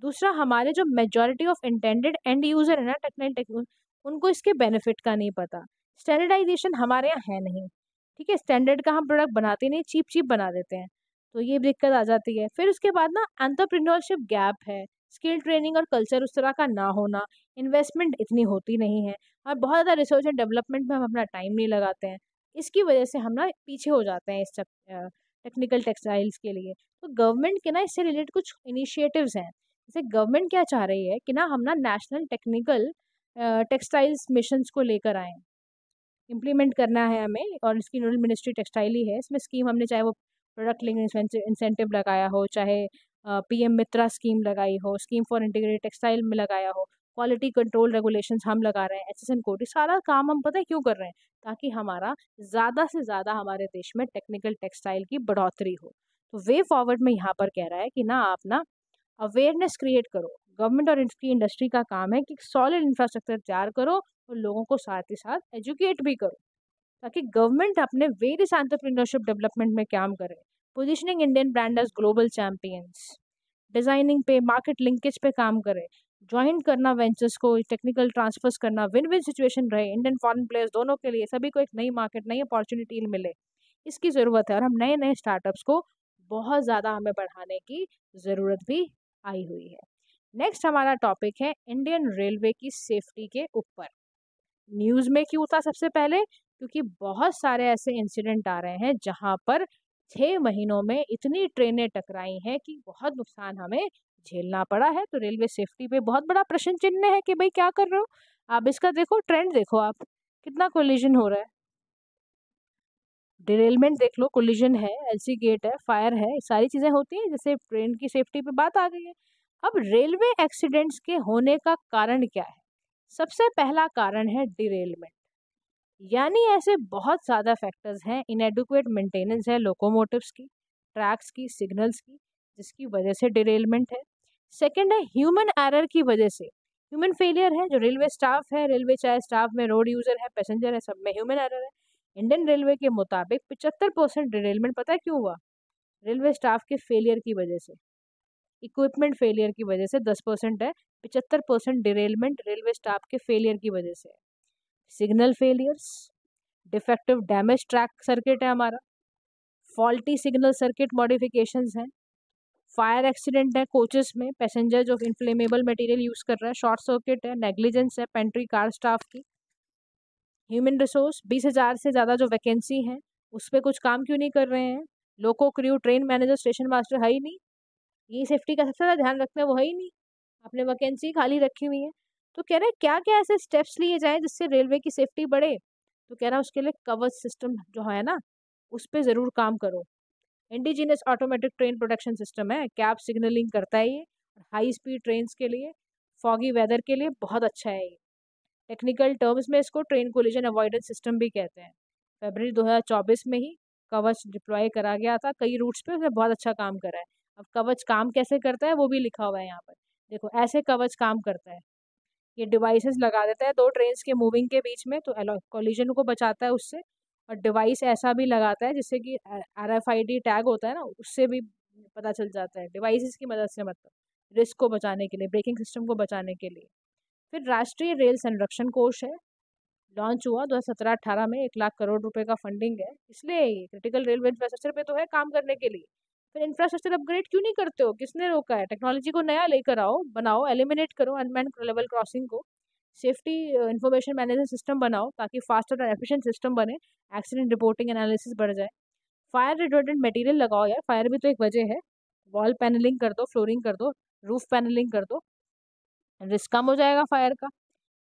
दूसरा, हमारे जो majority of intended and user है ना टेक्सटाइल उनको इसके बेनिफिट का नहीं पता। स्टैंडर्डाइजेशन हमारे यहाँ है नहीं। ठीक है, स्टैंडर्ड का हम प्रोडक्ट बनाते नहीं, चीप चीप बना देते हैं, तो ये दिक्कत आ जाती है। फिर उसके बाद ना एंटरप्रेन्योरशिप गैप है, स्किल ट्रेनिंग और कल्चर उस तरह का ना होना, इन्वेस्टमेंट इतनी होती नहीं है, और बहुत ज़्यादा रिसर्च एंड डेवलपमेंट में हम अपना टाइम नहीं लगाते हैं। इसकी वजह से हम ना पीछे हो जाते हैं इस टेक्निकल टेक्सटाइल्स के लिए। तो गवर्नमेंट के ना इससे रिलेटेड कुछ इनिशिएटिव्स हैं। जैसे गवर्नमेंट क्या चाह रही है कि ना हम ना नेशनल टेक्निकल टेक्सटाइल्स मिशंस को लेकर आए, इम्प्लीमेंट करना है हमें, और इसकी रूरल मिनिस्ट्री टेक्सटाइल ही है। इसमें स्कीम हमने चाहे वो प्रोडक्ट लिंक इंसेंटिव लगाया हो, चाहे पीएम मित्रा स्कीम लगाई हो, स्कीम फॉर इंटीग्रेटेड टेक्सटाइल में लगाया हो, क्वालिटी कंट्रोल रेगुलेशंस हम लगा रहे हैं, एचएसएन कोड, सारा काम हम पता है क्यों कर रहे हैं? ताकि हमारा ज़्यादा से ज़्यादा हमारे देश में टेक्निकल टेक्सटाइल की बढ़ोतरी हो। तो वे फॉरवर्ड में यहाँ पर कह रहा है कि ना आप ना अवेयरनेस क्रिएट करो। गवर्नमेंट और इसकी इंडस्ट्री का काम है कि सॉलिड इंफ्रास्ट्रक्चर तैयार करो और लोगों को साथ ही साथ एजुकेट भी करो, ताकि गवर्नमेंट अपने वेरियस एंटरप्रेन्योरशिप डेवलपमेंट में काम करे। Positioning Indian brand as global champions, designing पे, मार्केट लिंकेज पे काम करे, ज्वाइन करना वेंचर्स को, टेक्निकल ट्रांसफर्स करना, विन विन सिचुएशन रहे इंडियन फॉरेन प्लेयर्स दोनों के लिए, सभी को एक नई मार्केट, नई अपॉर्चुनिटी मिले, इसकी ज़रूरत है। और हम नए नए स्टार्टअप्स को बहुत ज़्यादा हमें बढ़ाने की ज़रूरत भी आई हुई है। नेक्स्ट हमारा टॉपिक है इंडियन रेलवे की सेफ्टी के ऊपर। न्यूज़ में क्यों था? सबसे पहले क्योंकि बहुत सारे ऐसे इंसिडेंट आ रहे हैं जहां पर 6 महीनों में इतनी ट्रेनें टकराई हैं कि बहुत नुकसान हमें झेलना पड़ा है। तो रेलवे सेफ्टी पे बहुत बड़ा प्रश्न चिन्ह है कि भाई क्या कर रहे हो आप? इसका देखो ट्रेंड, देखो आप, कितना कोलिजन हो रहा है, डिरेलमेंट देख लो, कोलिजन है, एलसी गेट है, फायर है, सारी चीज़ें होती हैं। जैसे ट्रेन की सेफ्टी पे बात आ गई है। अब रेलवे एक्सीडेंट्स के होने का कारण क्या है? सबसे पहला कारण है डिरेलमेंट। यानी ऐसे बहुत ज़्यादा फैक्टर्स हैं, इनएडुकेट मेंटेनेंस है लोकोमोटिव्स की, ट्रैक्स की, सिग्नल्स की, जिसकी वजह से डिरेलमेंट है। सेकंड है ह्यूमन एरर की वजह से, ह्यूमन फेलियर है। जो रेलवे स्टाफ है, रेलवे चाहे स्टाफ में रोड यूजर है, पैसेंजर है, सब में ह्यूमन एरर है। इंडियन रेलवे के मुताबिक 75% डिरेलमेंट पता है क्यों हुआ? रेलवे स्टाफ के फेलियर की वजह से, इक्विपमेंट फेलियर की वजह से 10% है, 75% डिरेलमेंट रेलवे स्टाफ के फेलियर की वजह से है। Signal failures, defective damage track circuit है हमारा, फॉल्टी सिग्नल सर्किट मॉडिफिकेशंस हैं, फायर एक्सीडेंट है कोचेस में, पैसेंजर जो इन्फ्लेमेबल मटेरियल यूज़ कर रहा है, शॉर्ट सर्किट है, नेग्लिजेंस है पेंट्री कार स्टाफ की, ह्यूमन रिसोर्स 20,000 से ज़्यादा जो वैकेंसी हैं उस पर कुछ काम क्यों नहीं कर रहे हैं, loco crew train manager station master है ही नहीं, ये सेफ्टी का सबसे ज़्यादा ध्यान रखना है वो है ही नहीं, आपने वैकेंसी खाली रखी हुई है। तो कह रहे हैं क्या क्या ऐसे स्टेप्स लिए जाएं जिससे रेलवे की सेफ्टी बढ़े, तो कह रहा है उसके लिए कवच सिस्टम जो है ना उस पर ज़रूर काम करो। Indigenous automatic train protection system है, कैब सिग्नलिंग करता है ये, हाई स्पीड ट्रेन्स के लिए, फॉगी वेदर के लिए बहुत अच्छा है ये। टेक्निकल टर्म्स में इसको ट्रेन कोलिजन अवॉइडेंस सिस्टम भी कहते हैं। फरवरी 2024 में ही कवच डिप्लॉय करा गया था कई रूट्स पे, उसने बहुत अच्छा काम करा है। अब कवच काम कैसे करता है वो भी लिखा हुआ है यहाँ पर, देखो ऐसे कवच काम करता है, ये डिवाइसेस लगा देता है दो ट्रेन्स के मूविंग के बीच में, तो कोलिजन को बचाता है उससे, और डिवाइस ऐसा भी लगाता है जिससे कि RFID टैग होता है ना उससे भी पता चल जाता है, डिवाइसेस की मदद से, मतलब रिस्क को बचाने के लिए, ब्रेकिंग सिस्टम को बचाने के लिए। फिर राष्ट्रीय रेल संरक्षण कोष है, लॉन्च हुआ 2017-18 में, 1 लाख करोड़ रुपए का फंडिंग है, इसलिए क्रिटिकल रेलवे इंफ्रास्ट्रक्चर पे तो है काम करने के लिए। फिर इंफ्रास्ट्रक्चर अपग्रेड क्यों नहीं करते हो, किसने रोका है, टेक्नोलॉजी को नया लेकर आओ, बनाओ, एलिमिनेट करो अनमैन लेवल क्रॉसिंग को, सेफ्टी इंफॉर्मेशन मैनेजमेंट सिस्टम बनाओ ताकि फास्टर और एफिशिएंट सिस्टम बने, एक्सीडेंट रिपोर्टिंग एनालिसिस बढ़ जाए, फायर रिटर्डेंट मटेरियल लगाओ यार, फायर भी तो एक वजह है, वॉल पैनलिंग कर दो, फ्लोरिंग कर दो, रूफ पैनलिंग कर दो, रिस्क कम हो जाएगा फायर का।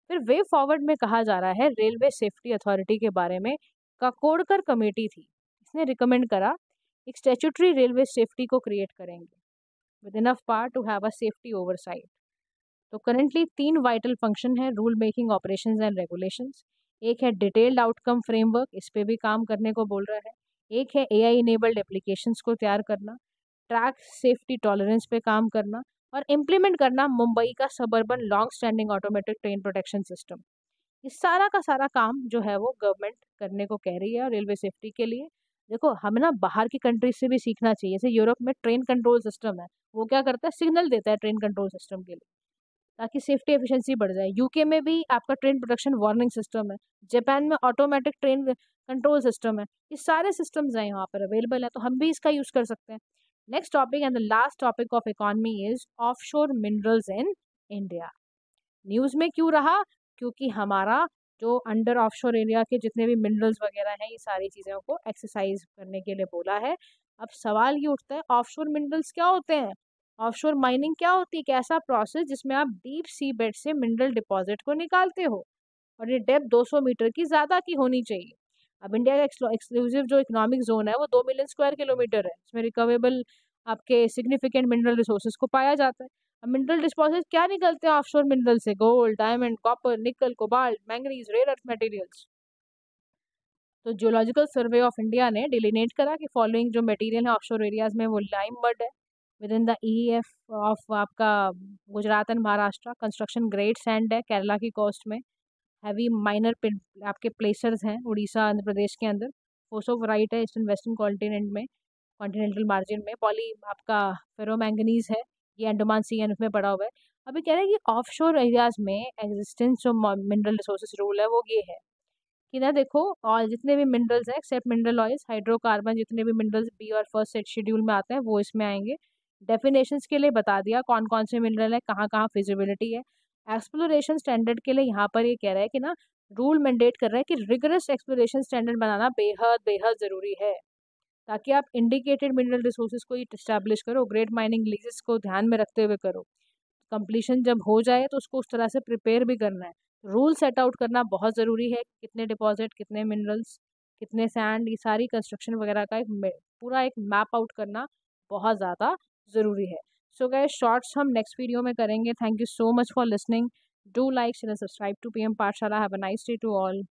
फिर वे फॉरवर्ड में कहा जा रहा है रेलवे सेफ्टी अथॉरिटी के बारे में, काकोडकर कमेटी थी, इसने रिकमेंड करा एक स्टैट्यूटरी रेलवे सेफ्टी को क्रिएट करेंगे with enough power to have a safety oversight. तो करेंटली 3 वाइटल फंक्शन है rule making, operations and regulations. एक है डिटेल्ड आउटकम फ्रेमवर्क, इस पे भी काम करने को बोल रहा है। एक है AI इनेबल्ड एप्लीकेशंस को तैयार करना, ट्रैक सेफ्टी टॉलरेंस पे काम करना, और इम्प्लीमेंट करना मुंबई का suburban long standing automatic train protection system. इस सारा का सारा काम जो है वो गवर्नमेंट करने को कह रही है और रेलवे सेफ्टी के लिए। देखो हमें ना बाहर की कंट्रीज से भी सीखना चाहिए, जैसे यूरोप में ट्रेन कंट्रोल सिस्टम है, वो क्या करता है सिग्नल देता है ट्रेन कंट्रोल सिस्टम के लिए ताकि सेफ्टी एफिशिएंसी बढ़ जाए। यूके में भी आपका ट्रेन प्रोटेक्शन वार्निंग सिस्टम है, जापान में ऑटोमेटिक ट्रेन कंट्रोल सिस्टम है, ये सारे सिस्टम्स हैं यहाँ पर अवेलेबल है, तो हम भी इसका यूज़ कर सकते हैं। Next topic and the last topic of economy is offshore minerals in India. News में क्यों रहा, क्योंकि हमारा जो अंडर ऑफशोर एरिया के जितने भी मिनरल्स वगैरह हैं ये सारी चीज़ों को एक्सरसाइज करने के लिए बोला है। अब सवाल ये उठता है ऑफशोर मिनरल्स क्या होते हैं, ऑफशोर माइनिंग क्या होती है, कैसा प्रोसेस जिसमें आप डीप सी बेड से मिनरल डिपॉजिट को निकालते हो, और ये डेप्थ 200 मीटर की ज़्यादा की होनी चाहिए। अब इंडिया का एक्सक्लूसिव जो इकोनॉमिक जोन है वो 2 मिलियन स्क्वायर किलोमीटर है, इसमें रिकवेबल आपके सिग्निफिकेंट मिनरल रिसोर्सेज को पाया जाता है। अब मिनरल डिपॉजिट क्या निकलते हैं ऑफशोर मिनरल से, gold, diamond, copper, nickel, cobalt, manganese, rare earth materials. तो जियोलॉजिकल सर्वे ऑफ इंडिया ने डिलिनेट करा कि फॉलोइंग जो मटेरियल है ऑफशोर एरियाज में वो लाइम मड है within the EEF of आपका Gujarat and Maharashtra, construction grade sand है केरला की कोस्ट में, हैवी माइनर आपके प्लेसर्स हैं उड़ीसा आंध्र प्रदेश के अंदर, फोसोवराइट है ईस्टर्न वेस्टर्न कॉन्टिनेंट में, कॉन्टिनेंटल मार्जिन में, पॉली आपका फेरोमैंगनीज है, ये अंडमान सी एंड में पड़ा हुआ है। अभी कह रहे हैं कि ऑफशोर एरियाज में एग्जिस्टेंस जो मिनरल रिसोर्सेज रूल है वो ये है कि ना देखो और जितने भी मिनरल्स हैं एक्सेप्ट मिनरल ऑयल्स, हाइड्रोकार्बन, जितने भी मिनरल्स बी और फर्स्ट सेट शेड्यूल में आते हैं वो इसमें आएंगे। डेफिनेशंस के लिए बता दिया कौन कौन से मिनरल है, कहाँ कहाँ फिजिबिलिटी है। एक्सप्लोरेशन स्टैंडर्ड के लिए यहाँ पर ये कह रहा है कि ना रूल मैंडेट कर रहा है कि रिगरस एक्सप्लोरेशन स्टैंडर्ड बनाना बेहद बेहद ज़रूरी है ताकि आप इंडिकेटेड मिनरल रिसोर्सेज को इस्टेब्लिश करो, ग्रेट माइनिंग लीजेस को ध्यान में रखते हुए करो। कंप्लीशन जब हो जाए तो उसको उस तरह से प्रिपेयर भी करना है। रूल सेट आउट करना बहुत ज़रूरी है, कितने डिपॉजिट, कितने मिनरल्स, कितने सैंड, ये सारी कंस्ट्रक्शन वगैरह का एक पूरा एक मैप आउट करना बहुत ज़्यादा ज़रूरी है। सो गाइस शॉर्ट्स हम नेक्स्ट वीडियो में करेंगे। Thank you so much for listening, do like share and subscribe to PM Pathshala. Have a nice day to all.